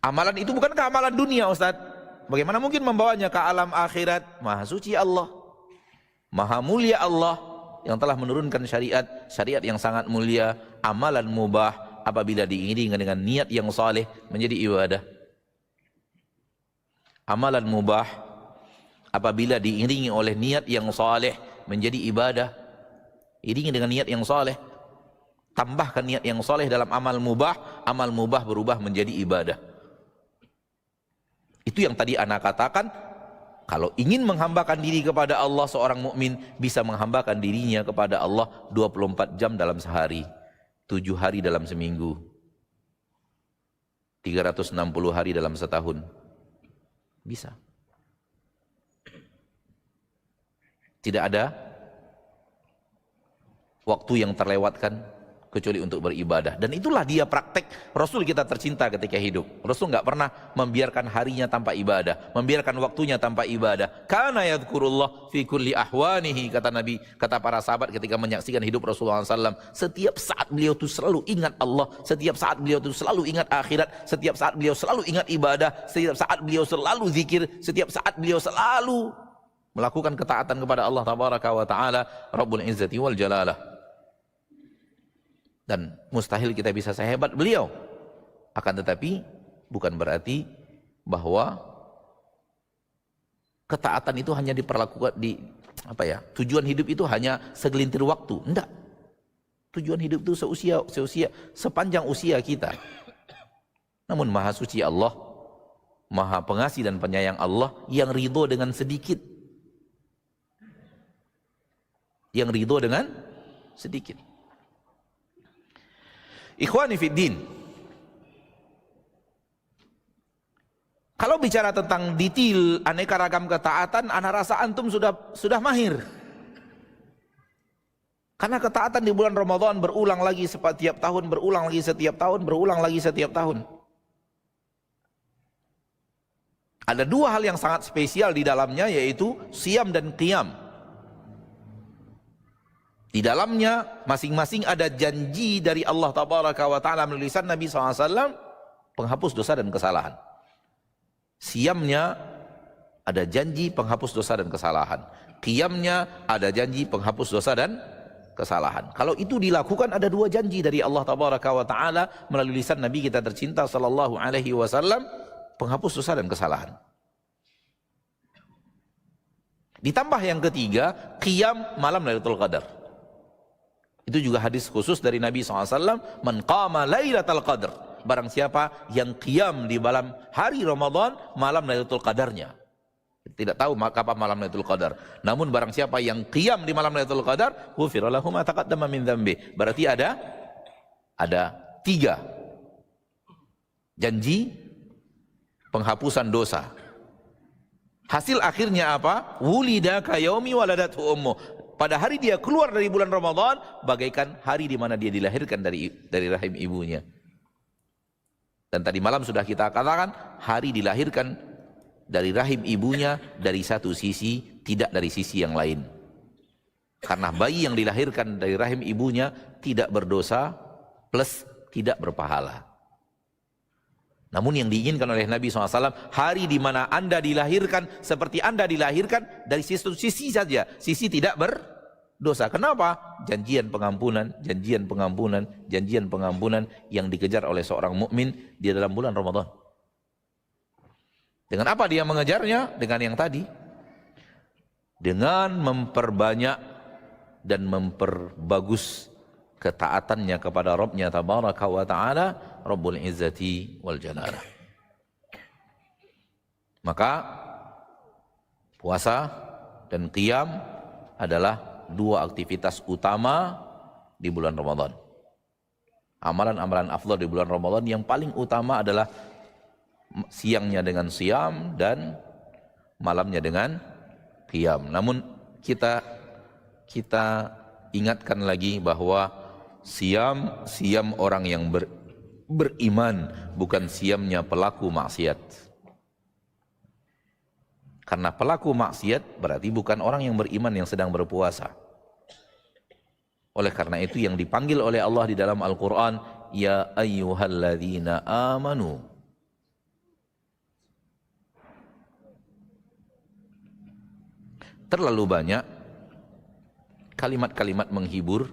Amalan itu bukankah amalan dunia, Ustaz? Bagaimana mungkin membawanya ke alam akhirat? Maha suci Allah, maha mulia Allah yang telah menurunkan syariat yang sangat mulia. Amalan mubah apabila diiringi dengan niat yang saleh menjadi ibadah. Amalan mubah apabila diiringi oleh niat yang saleh menjadi ibadah. Iringi dengan niat yang saleh. Tambahkan niat yang saleh dalam amal mubah berubah menjadi ibadah. Itu yang tadi ana katakan, kalau ingin menghambakan diri kepada Allah, seorang mukmin bisa menghambakan dirinya kepada Allah 24 jam dalam sehari, 7 hari dalam seminggu, 360 hari dalam setahun. Bisa. Tidak ada waktu yang terlewatkan kecuali untuk beribadah. Dan itulah dia praktek Rasul kita tercinta ketika hidup. Rasul nggak pernah membiarkan harinya tanpa ibadah, membiarkan waktunya tanpa ibadah. Kana yadhkurullah fi kulli ahwanihi, kata Nabi, kata para sahabat ketika menyaksikan hidup Rasulullah SAW. Setiap saat beliau itu selalu ingat Allah, setiap saat beliau itu selalu ingat akhirat, setiap saat beliau selalu ingat ibadah, setiap saat beliau selalu zikir, setiap saat beliau selalu melakukan ketaatan kepada Allah Tabaraka wa Ta'ala Rabbul Izzati wal Jalalah. Dan mustahil kita bisa sehebat beliau. Akan tetapi bukan berarti bahwa ketaatan itu hanya diperlakukan tujuan hidup itu hanya segelintir waktu. Enggak. Tujuan hidup itu sepanjang usia kita. Namun Maha Suci Allah, Maha Pengasih dan Penyayang Allah yang ridho dengan sedikit. Yang ridho dengan sedikit. Ikhwani fiddin, kalau bicara tentang detail aneka ragam ketaatan, ana rasa antum sudah mahir. Karena ketaatan di bulan Ramadan berulang lagi setiap tahun, berulang lagi setiap tahun, berulang lagi setiap tahun. Ada dua hal yang sangat spesial di dalamnya, yaitu siam dan qiyam. Di dalamnya masing-masing ada janji dari Allah Tabaraka wa Ta'ala melalui lisan Nabi SAW, penghapus dosa dan kesalahan. Siamnya ada janji penghapus dosa dan kesalahan. Qiyamnya ada janji penghapus dosa dan kesalahan. Kalau itu dilakukan, ada dua janji dari Allah Tabaraka wa Ta'ala melalui lisan Nabi kita tercinta sallallahu alaihi wasallam, penghapus dosa dan kesalahan. Ditambah yang ketiga, qiyam malam Lailatul Qadar. Itu juga hadis khusus dari Nabi SAW, man qama Lailatul Qadar, barang siapa yang qiyam di malam hari Ramadan, malam Lailatul Qadarnya. Tidak tahu kapan malam Lailatul Qadar, namun barang siapa yang qiyam di malam Lailatul Qadar, ghufira lahu ma taqaddama min dzambi. Berarti ada tiga janji penghapusan dosa. Hasil akhirnya apa? Wulida kayaumi waladathu ummu. Pada hari dia keluar dari bulan Ramadan, bagaikan hari di mana dia dilahirkan dari rahim ibunya. Dan tadi malam sudah kita katakan, hari dilahirkan dari rahim ibunya dari satu sisi, tidak dari sisi yang lain. Karena bayi yang dilahirkan dari rahim ibunya tidak berdosa plus tidak berpahala. Namun yang diinginkan oleh Nabi SAW, hari di mana Anda dilahirkan seperti Anda dilahirkan dari sisi saja, sisi tidak berdosa. Kenapa? Janjian pengampunan, janjian pengampunan, janjian pengampunan yang dikejar oleh seorang mukmin di dalam bulan Ramadan. Dengan apa dia mengejarnya? Dengan yang tadi. Dengan memperbanyak dan memperbagus ketaatannya kepada Rabbnya Tabaraka wa Ta'ala, Rabbul Izzati wal Jalalah. Maka puasa dan qiyam adalah dua aktivitas utama di bulan Ramadan. Amalan-amalan afdal di bulan Ramadan yang paling utama adalah siangnya dengan siam dan malamnya dengan qiyam. Namun kita ingatkan lagi bahwa siam orang yang beriman, bukan siamnya pelaku maksiat. Karena pelaku maksiat berarti bukan orang yang beriman yang sedang berpuasa. Oleh karena itu yang dipanggil oleh Allah di dalam Al-Quran, ya ayyuhalladzina amanu. Terlalu banyak kalimat-kalimat menghibur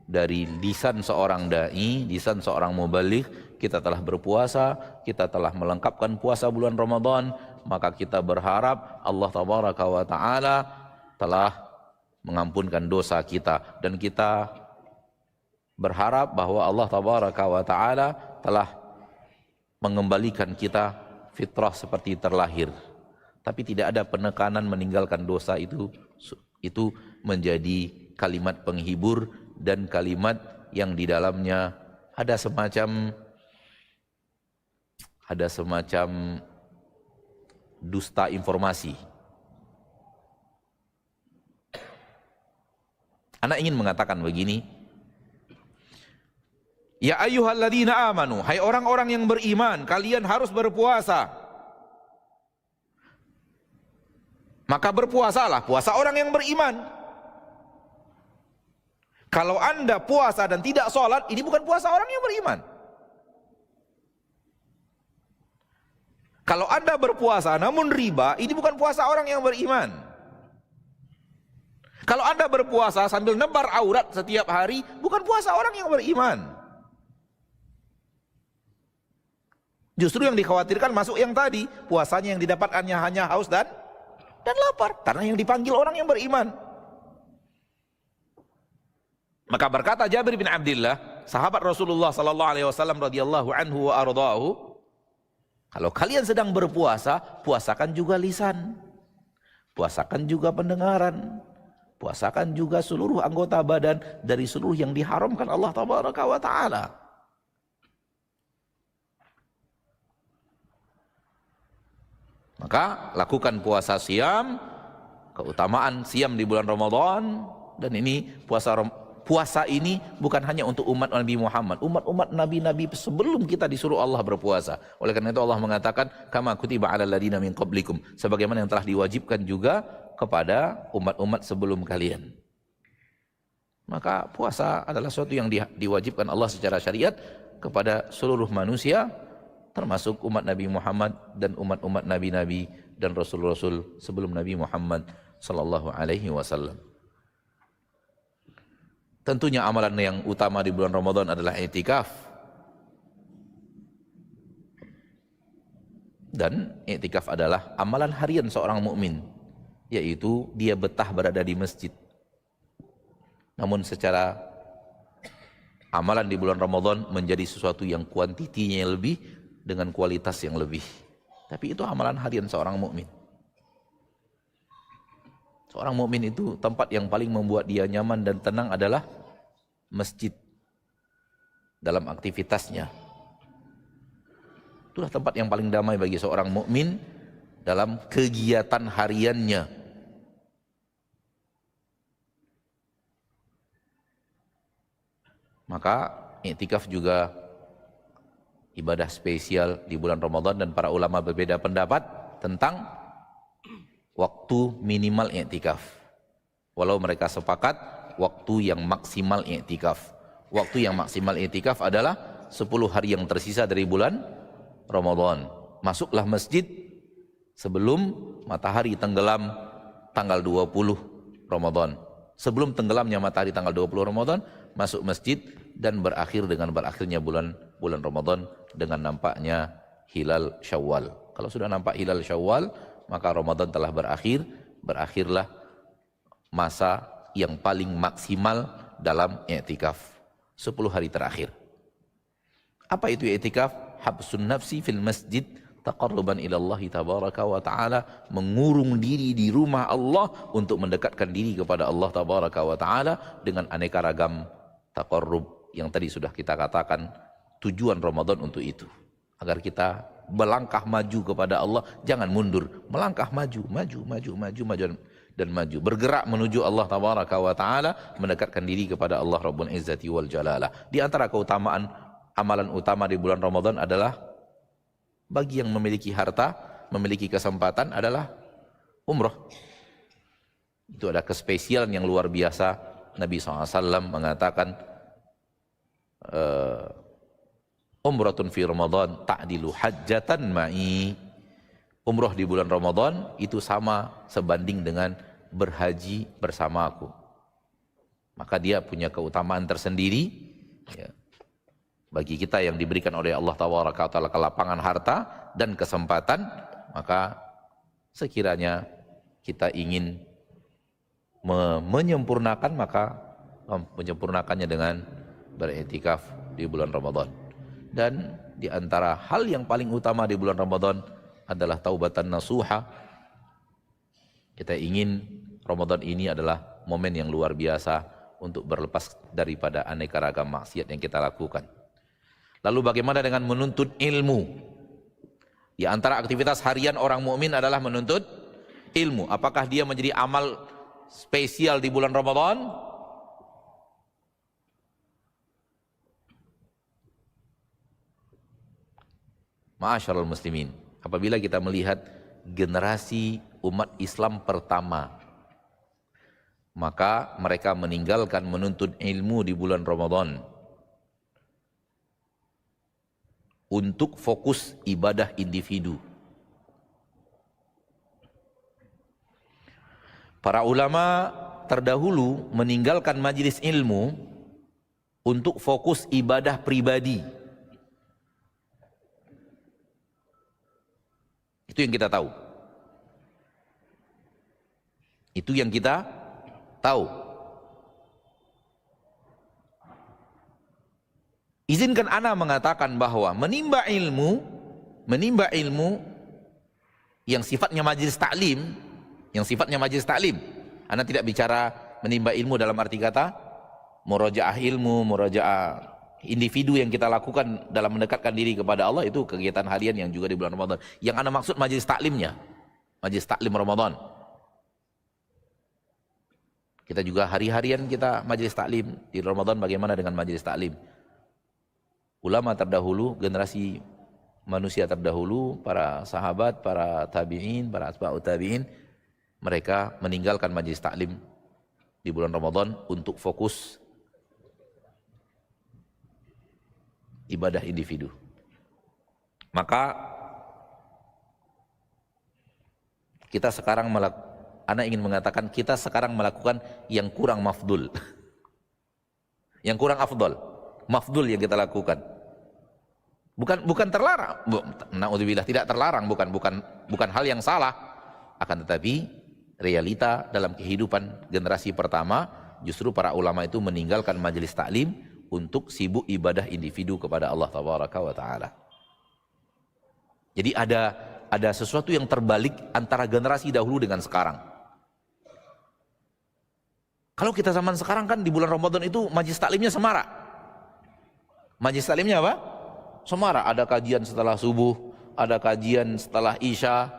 dari lisan seorang da'i, lisan seorang mubaligh. Kita telah berpuasa, kita telah melengkapkan puasa bulan Ramadan, maka kita berharap Allah Tabaraka wa Ta'ala telah mengampunkan dosa kita, dan kita berharap bahwa Allah Tabaraka wa Ta'ala telah mengembalikan kita fitrah seperti terlahir. Tapi tidak ada penekanan meninggalkan dosa itu menjadi kalimat penghibur dan kalimat yang di dalamnya ada semacam dusta informasi. Anak ingin mengatakan begini, ya ayyuhalladzina amanu, hai orang-orang yang beriman, kalian harus berpuasa. Maka berpuasalah, puasa orang yang beriman. Kalau Anda puasa dan tidak sholat, ini bukan puasa orang yang beriman. Kalau Anda berpuasa namun riba, ini bukan puasa orang yang beriman. Kalau Anda berpuasa sambil nebar aurat setiap hari, bukan puasa orang yang beriman. Justru yang dikhawatirkan masuk yang tadi, puasanya yang didapatkannya hanya haus dan lapar, karena yang dipanggil orang yang beriman. Maka berkata Jabir bin Abdullah, sahabat Rasulullah sallallahu alaihi wasallam radhiyallahu anhu wa ardhahu, kalau kalian sedang berpuasa, puasakan juga lisan, puasakan juga pendengaran, puasakan juga seluruh anggota badan dari seluruh yang diharamkan Allah Tabaraka wa Ta'ala. Maka lakukan puasa siam, keutamaan siam di bulan Ramadan, dan ini puasa ini bukan hanya untuk umat Nabi Muhammad, umat-umat nabi-nabi sebelum kita disuruh Allah berpuasa. Oleh karena itu Allah mengatakan kama kutiba 'alal ladzina min qablikum, sebagaimana yang telah diwajibkan juga kepada umat-umat sebelum kalian. Maka puasa adalah sesuatu yang diwajibkan Allah secara syariat kepada seluruh manusia, termasuk umat Nabi Muhammad dan umat-umat nabi-nabi dan rasul-rasul sebelum Nabi Muhammad sallallahu alaihi wasallam. Tentunya amalan yang utama di bulan Ramadan adalah i'tikaf. Dan i'tikaf adalah amalan harian seorang mukmin, yaitu dia betah berada di masjid. Namun secara amalan di bulan Ramadan menjadi sesuatu yang kuantitinya lebih dengan kualitas yang lebih. Tapi itu amalan harian seorang mukmin. Seorang mukmin itu tempat yang paling membuat dia nyaman dan tenang adalah masjid dalam aktivitasnya. Itulah tempat yang paling damai bagi seorang mukmin dalam kegiatan hariannya. Maka i'tikaf juga ibadah spesial di bulan Ramadan, dan para ulama berbeda pendapat tentang waktu minimal i'tikaf. Walau mereka sepakat waktu yang maksimal i'tikaf. Waktu yang maksimal i'tikaf adalah 10 hari yang tersisa dari bulan Ramadan. Masuklah masjid sebelum matahari tenggelam tanggal 20 Ramadan. Sebelum tenggelamnya matahari tanggal 20 Ramadan, masuk masjid dan berakhir dengan berakhirnya bulan Ramadan dengan nampaknya hilal Syawal. Kalau sudah nampak hilal Syawal, maka Ramadan telah berakhir, berakhirlah masa yang paling maksimal dalam i'tikaf, 10 hari terakhir. Apa itu i'tikaf? Habsun nafsi fil masjid taqarruban ila Allah tabaraka wa taala, mengurung diri di rumah Allah untuk mendekatkan diri kepada Allah tabaraka wa taala dengan aneka ragam taqarrub yang tadi sudah kita katakan. Tujuan Ramadan untuk itu, agar kita melangkah maju kepada Allah, jangan mundur, melangkah maju dan maju, bergerak menuju Allah tabaraka wa taala, mendekatkan diri kepada Allah Rabbul Izzati wal Jalalah. Di antara keutamaan amalan utama di bulan Ramadan adalah, bagi yang memiliki harta, memiliki kesempatan, adalah umrah. Itu ada kespesialan yang luar biasa. Nabi SAW mengatakan, umratun fi Ramadan ta'dilu hajjatan ma'i. Umrah di bulan Ramadan itu sama sebanding dengan berhaji bersama aku. Maka dia punya keutamaan tersendiri ya. Bagi kita yang diberikan oleh Allah Ta'ala kelapangan harta dan kesempatan, maka sekiranya kita ingin menyempurnakan, maka menyempurnakannya dengan beriktikaf di bulan Ramadan. Dan di antara hal yang paling utama di bulan Ramadan adalah taubatan nasuha. Kita ingin Ramadan ini adalah momen yang luar biasa untuk berlepas daripada aneka ragam maksiat yang kita lakukan. Lalu bagaimana dengan menuntut ilmu? Di antara aktivitas harian orang mukmin adalah menuntut ilmu. Apakah dia menjadi amal spesial di bulan Ramadan? Ma'asyiral muslimin, apabila kita melihat generasi umat Islam pertama, maka mereka meninggalkan menuntut ilmu di bulan Ramadan untuk fokus ibadah individu. Para ulama terdahulu meninggalkan majelis ilmu untuk fokus ibadah pribadi. Itu yang kita tahu. Itu yang kita tahu. Izinkan ana mengatakan bahwa menimba ilmu yang sifatnya majelis taklim, ana tidak bicara menimba ilmu dalam arti kata murajaah ilmu, murajaah individu yang kita lakukan dalam mendekatkan diri kepada Allah, itu kegiatan harian yang juga di bulan Ramadan. Yang ana maksud majelis taklimnya, majelis taklim Ramadan. Kita juga hari-harian kita majelis taklim. Di Ramadan bagaimana dengan majelis taklim? Ulama terdahulu, generasi manusia terdahulu, para sahabat, para tabi'in, para atba'ut tabi'in, mereka meninggalkan majelis taklim di bulan Ramadan untuk fokus ibadah individu. Maka kita sekarang Ana ingin mengatakan kita sekarang melakukan yang kurang mafdul. Yang kurang afdol. Mafdul yang kita lakukan. Bukan terlarang. Na'udzubillah, tidak terlarang, bukan hal yang salah. Akan tetapi realita dalam kehidupan generasi pertama, justru para ulama itu meninggalkan majelis taklim untuk sibuk ibadah individu kepada Allah Tabaraka wa Ta'ala. Jadi ada sesuatu yang terbalik antara generasi dahulu dengan sekarang. Kalau kita zaman sekarang kan di bulan Ramadan itu majelis taklimnya semarak. Majelis taklimnya apa? Semarak. Ada kajian setelah subuh, ada kajian setelah isya,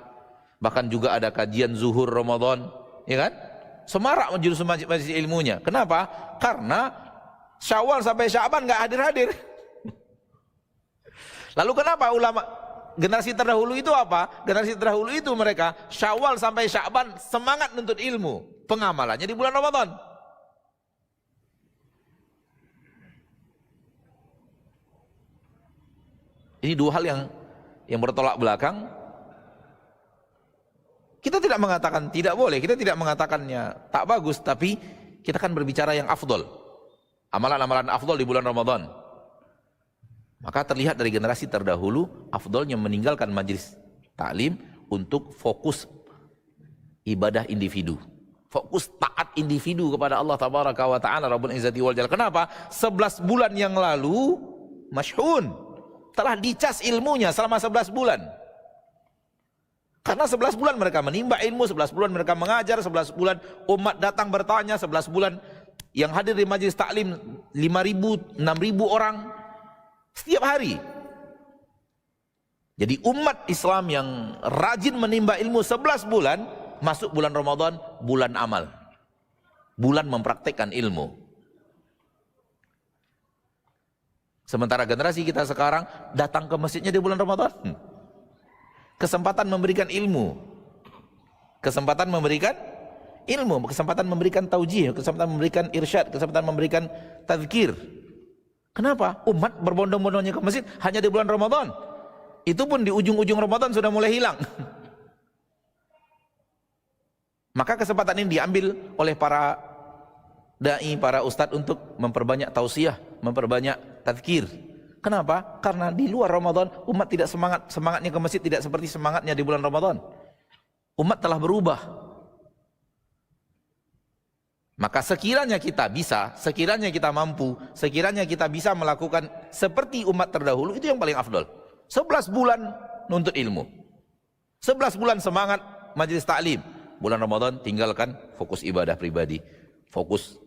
bahkan juga ada kajian zuhur Ramadan, ya kan? Semarak majelis ilmunya. Kenapa? Karena Syawal sampai Sya'ban nggak hadir-hadir. Lalu kenapa ulama generasi terdahulu itu apa? Generasi terdahulu itu mereka Syawal sampai Sya'ban semangat nuntut ilmu. Pengamalannya di bulan Ramadan. Ini dua hal yang bertolak belakang. Kita tidak mengatakan tidak boleh, kita tidak mengatakannya tak bagus, tapi kita kan berbicara yang afdol. Amalan-amalan afdol di bulan Ramadan. Maka terlihat dari generasi terdahulu afdolnya meninggalkan majelis taklim untuk fokus ibadah individu. Fokus taat individu kepada Allah Tabaraka wa Ta'ala Rabbul Izzati wal Jalal. Kenapa? 11 bulan yang lalu masyhun telah dicas ilmunya selama 11 bulan. Karena 11 bulan mereka menimba ilmu, 11 bulan mereka mengajar, 11 bulan umat datang bertanya, 11 bulan yang hadir di majelis taklim 5.000, 6.000 orang setiap hari. Jadi umat Islam yang rajin menimba ilmu 11 bulan, masuk bulan Ramadan, bulan amal. Bulan mempraktekkan ilmu. Sementara generasi kita sekarang datang ke masjidnya di bulan Ramadan. Kesempatan memberikan ilmu. Kesempatan memberikan ilmu, kesempatan memberikan taujih, kesempatan memberikan irsyad, kesempatan memberikan tazkir. Kenapa? Umat berbondong-bondongnya ke masjid hanya di bulan Ramadan. Itu pun di ujung-ujung Ramadan sudah mulai hilang. Maka kesempatan ini diambil oleh para dai, para ustadz untuk memperbanyak tausiah, memperbanyak tazkir. Kenapa? Karena di luar Ramadan umat tidak semangatnya ke masjid tidak seperti semangatnya di bulan Ramadan. Umat telah berubah. Maka sekiranya kita bisa, sekiranya kita mampu, sekiranya kita bisa melakukan seperti umat terdahulu, itu yang paling afdol. 11 bulan nuntut ilmu, 11 bulan semangat majelis taklim. Bulan Ramadan tinggalkan, fokus ibadah pribadi, fokus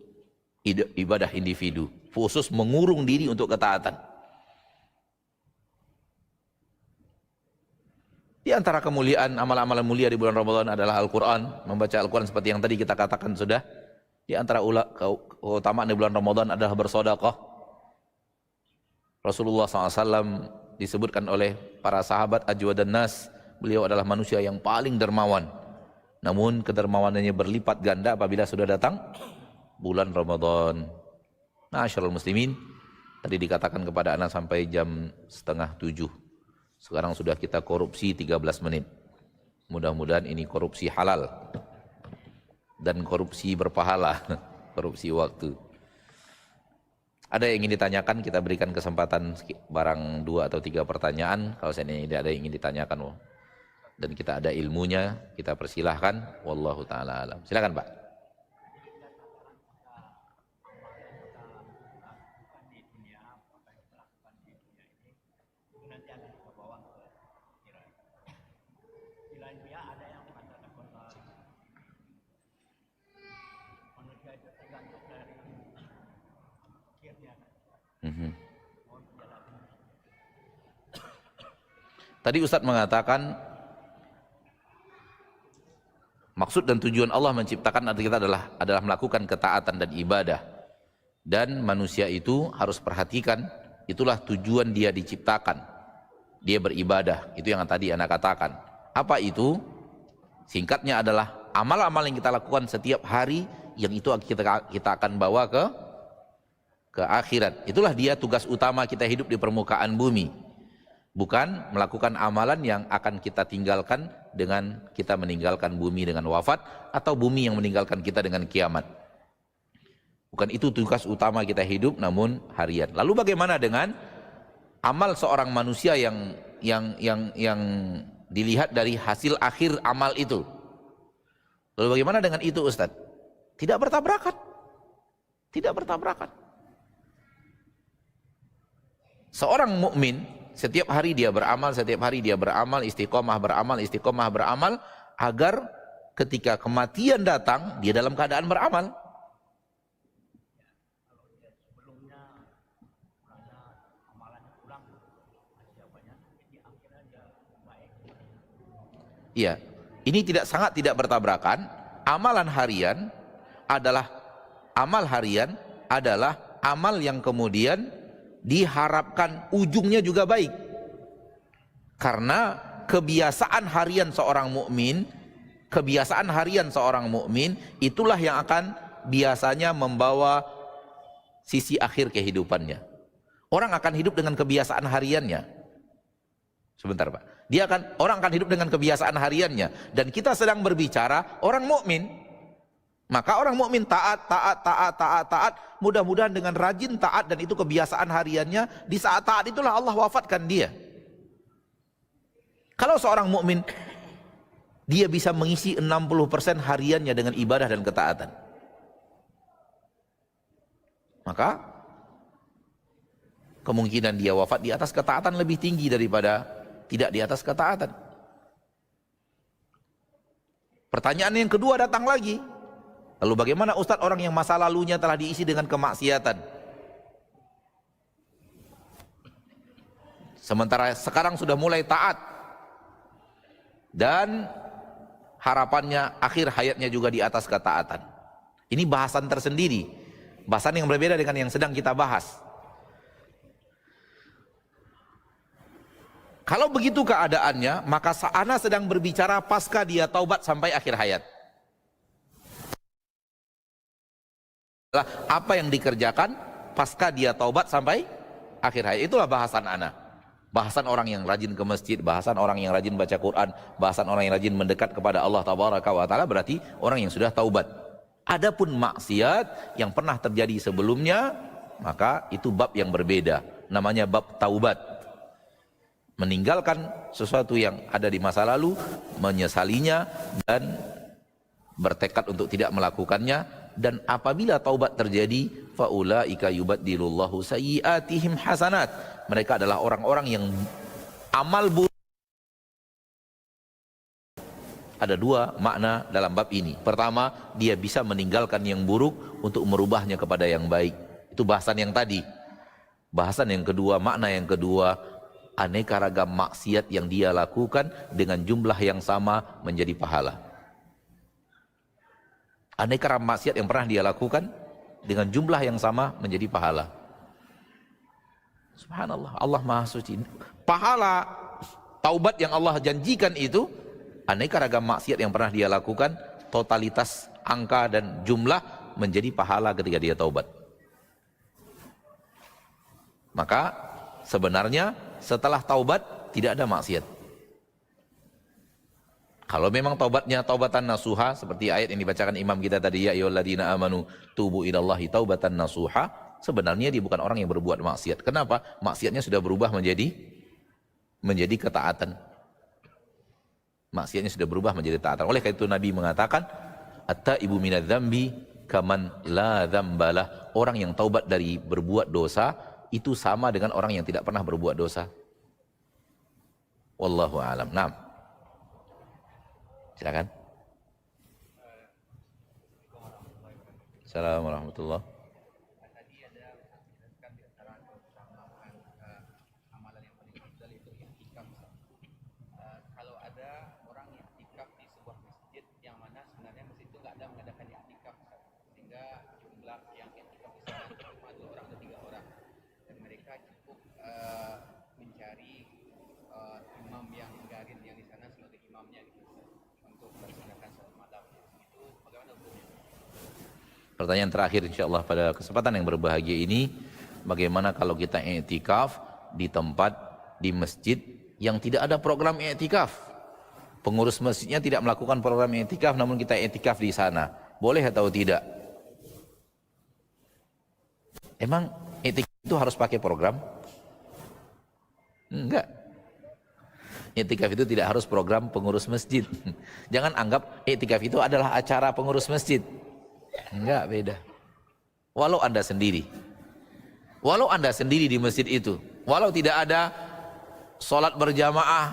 ibadah individu, khusus mengurung diri untuk ketaatan. Di antara kemuliaan amal-amalan mulia di bulan Ramadan adalah Al-Quran, membaca Al-Quran seperti yang tadi kita katakan sudah. Di antara keutamaan di bulan Ramadan adalah bersedekah. Rasulullah SAW disebutkan oleh para sahabat ajwadan nas, beliau adalah manusia yang paling dermawan. Namun kedermawanannya berlipat ganda apabila sudah datang bulan Ramadan. Ma'asyiral muslimin, tadi dikatakan kepada anak sampai jam 6:30. Sekarang sudah kita korupsi 13 menit. Mudah-mudahan ini korupsi halal dan korupsi berpahala, korupsi waktu. Ada yang ingin ditanyakan, kita berikan kesempatan barang 2 atau 3 pertanyaan. Kalau seandainya tidak ada yang ingin ditanyakan dan kita ada ilmunya, kita persilahkan. Wallahu ta'ala alam. Silakan Pak. Tadi Ustadz mengatakan Maksud dan tujuan Allah menciptakan kita adalah melakukan ketaatan dan ibadah. Dan manusia itu harus perhatikan, itulah tujuan dia diciptakan. Dia beribadah, itu yang tadi Anda katakan. Apa itu? Singkatnya adalah amal-amal yang kita lakukan setiap hari, yang itu kita akan bawa ke akhirat. Itulah dia tugas utama kita hidup di permukaan bumi. Bukan melakukan amalan yang akan kita tinggalkan dengan kita meninggalkan bumi dengan wafat, atau bumi yang meninggalkan kita dengan kiamat. Bukan itu tugas utama kita hidup, namun harian. Lalu bagaimana dengan amal seorang manusia yang dilihat dari hasil akhir amal itu? Lalu bagaimana dengan itu, Ustadz? Tidak bertabrakan. Tidak bertabrakan. Seorang mukmin setiap hari dia beramal, istiqomah beramal, agar ketika kematian datang, dia dalam keadaan beramal. Iya, ini sangat tidak bertabrakan. Amal harian adalah amal yang kemudian diharapkan ujungnya juga baik, karena kebiasaan harian seorang mukmin itulah yang akan biasanya membawa sisi akhir kehidupannya. Orang akan hidup dengan kebiasaan hariannya. Sebentar, Pak. Orang akan hidup dengan kebiasaan hariannya, dan kita sedang berbicara orang mukmin. Maka orang mukmin taat. Mudah-mudahan dengan rajin taat, dan itu kebiasaan hariannya, di saat taat itulah Allah wafatkan dia. Kalau seorang mukmin dia bisa mengisi 60% hariannya dengan ibadah dan ketaatan, maka kemungkinan dia wafat di atas ketaatan lebih tinggi daripada tidak di atas ketaatan. Pertanyaan yang kedua datang lagi. Lalu bagaimana Ustadz orang yang masa lalunya telah diisi dengan kemaksiatan, sementara sekarang sudah mulai taat, dan harapannya akhir hayatnya juga di atas ketaatan? Ini bahasan tersendiri, bahasan yang berbeda dengan yang sedang kita bahas. Kalau begitu keadaannya, maka ana sedang berbicara pasca dia taubat sampai akhir hayat. Apa yang dikerjakan pasca dia taubat sampai akhir hayat, itulah bahasan ana. Bahasan orang yang rajin ke masjid, bahasan orang yang rajin baca Quran, bahasan orang yang rajin mendekat kepada Allah Tabaraka wa Ta'ala, berarti orang yang sudah taubat. Adapun maksiat yang pernah terjadi sebelumnya, maka itu bab yang berbeda, namanya bab taubat. Meninggalkan sesuatu yang ada di masa lalu, menyesalinya, dan bertekad untuk tidak melakukannya. Dan apabila taubat terjadi, faulaika yubaddilullahu sayyiatihim hasanat. Mereka adalah orang-orang yang amal buruk. Ada dua makna dalam bab ini. Pertama, dia bisa meninggalkan yang buruk untuk merubahnya kepada yang baik. Itu bahasan yang tadi. Bahasan yang kedua, makna yang kedua, aneka ragam maksiat yang dia lakukan dengan jumlah yang sama menjadi pahala. Aneka ragam maksiat yang pernah dia lakukan dengan jumlah yang sama menjadi pahala. Subhanallah, Allah Maha Suci. Pahala taubat yang Allah janjikan itu, aneka ragam maksiat yang pernah dia lakukan, totalitas angka dan jumlah menjadi pahala ketika dia taubat. Maka sebenarnya setelah taubat tidak ada maksiat. Kalau memang taubatnya taubatan nasuha, seperti ayat yang dibacakan imam kita tadi, ya ayyuhalladzina amanu tubu ilallahi taubatan nasuha, sebenarnya dia bukan orang yang berbuat maksiat. Kenapa? Maksiatnya sudah berubah menjadi ketaatan. Maksiatnya sudah berubah menjadi taatan. Oleh karena itu Nabi mengatakan, at-taibu minadz-dzambi kaman la dzambalah. Orang yang taubat dari berbuat dosa itu sama dengan orang yang tidak pernah berbuat dosa. Wallahu a'lam. Naam. Silakan. Assalamualaikum warahmatullahi wabarakatuh. Tadi ada menjelaskan di antara keutamaan amalan yang paling afdal itu i'tikaf. Kalau ada orang yang i'tikaf di sebuah masjid yang mana jumlah yang etikaf di sana cuma 2 orang atau 3 orang, dan mereka cukup mencari imam yang garin yang di sana sebagai imamnya gitu, untuk melaksanakan salat malam. Itu bagaimana hukumnya? Pertanyaan terakhir insyaallah pada kesempatan yang berbahagia ini, bagaimana kalau kita i'tikaf di tempat, di masjid yang tidak ada program i'tikaf? Pengurus masjidnya tidak melakukan program i'tikaf, namun kita i'tikaf di sana. Boleh atau tidak? Emang i'tikaf itu harus pakai program? Enggak. I'tikaf itu tidak harus program pengurus masjid. Jangan anggap i'tikaf itu adalah acara pengurus masjid. Enggak, beda. Walau Anda sendiri di masjid itu, walau tidak ada sholat berjamaah,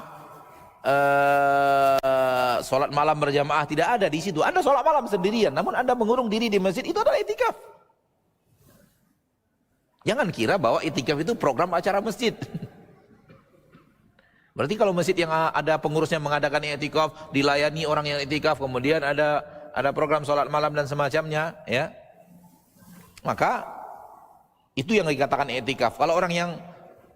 sholat malam berjamaah, tidak ada di situ. Anda sholat malam sendirian, namun Anda mengurung diri di masjid, itu adalah i'tikaf. Jangan kira bahwa i'tikaf itu program acara masjid. Berarti kalau masjid yang ada pengurusnya mengadakan i'tikaf, dilayani orang yang i'tikaf, kemudian ada program sholat malam dan semacamnya, ya, maka itu yang dikatakan i'tikaf. Kalau orang yang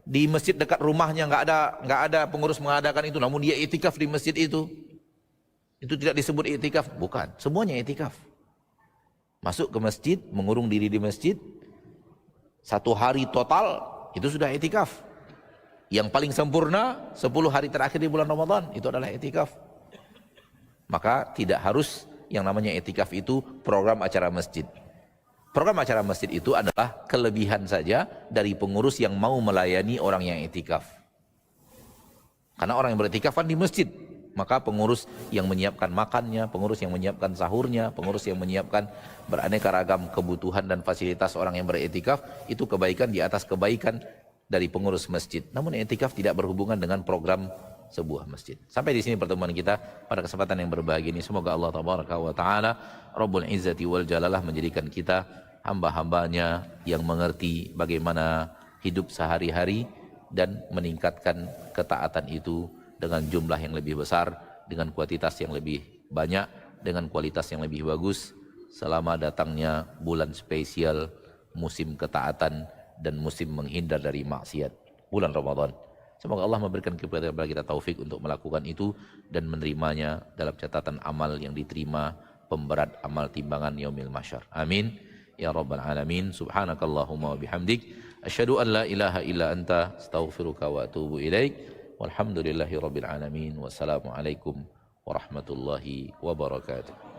di masjid dekat rumahnya nggak ada pengurus mengadakan itu, namun dia i'tikaf di masjid itu tidak disebut i'tikaf. Bukan, semuanya i'tikaf. Masuk ke masjid, mengurung diri di masjid 1 hari total, itu sudah i'tikaf. Yang paling sempurna 10 hari terakhir di bulan Ramadan, itu adalah i'tikaf. Maka tidak harus yang namanya i'tikaf itu program acara masjid. Program acara masjid itu adalah kelebihan saja dari pengurus yang mau melayani orang yang i'tikaf. Karena orang yang beriktikaf kan di masjid, maka pengurus yang menyiapkan makannya, pengurus yang menyiapkan sahurnya, pengurus yang menyiapkan beraneka ragam kebutuhan dan fasilitas orang yang beriktikaf, itu kebaikan di atas kebaikan dari pengurus masjid. Namun i'tikaf tidak berhubungan dengan program sebuah masjid. Sampai di sini pertemuan kita pada kesempatan yang berbahagia ini. Semoga Allah tabaraka wa taala Rabbul Izzati wal Jalalah menjadikan kita hamba-hambanya yang mengerti bagaimana hidup sehari-hari dan meningkatkan ketaatan itu dengan jumlah yang lebih besar, dengan kuantitas yang lebih banyak, dengan kualitas yang lebih bagus selama datangnya bulan spesial, musim ketaatan dan musim menghindar dari maksiat, bulan Ramadan. Semoga Allah memberikan kepada kita taufik untuk melakukan itu dan menerimanya dalam catatan amal yang diterima, pemberat amal timbangan yaumil mahsyar. Amin ya rabbal alamin. Subhanakallahumma wa bihamdik asyhadu an la ilaha illa anta astaghfiruka wa atubu ilaik. Walhamdulillahi rabbil alamin. Wassalamualaikum warahmatullahi wabarakatuh.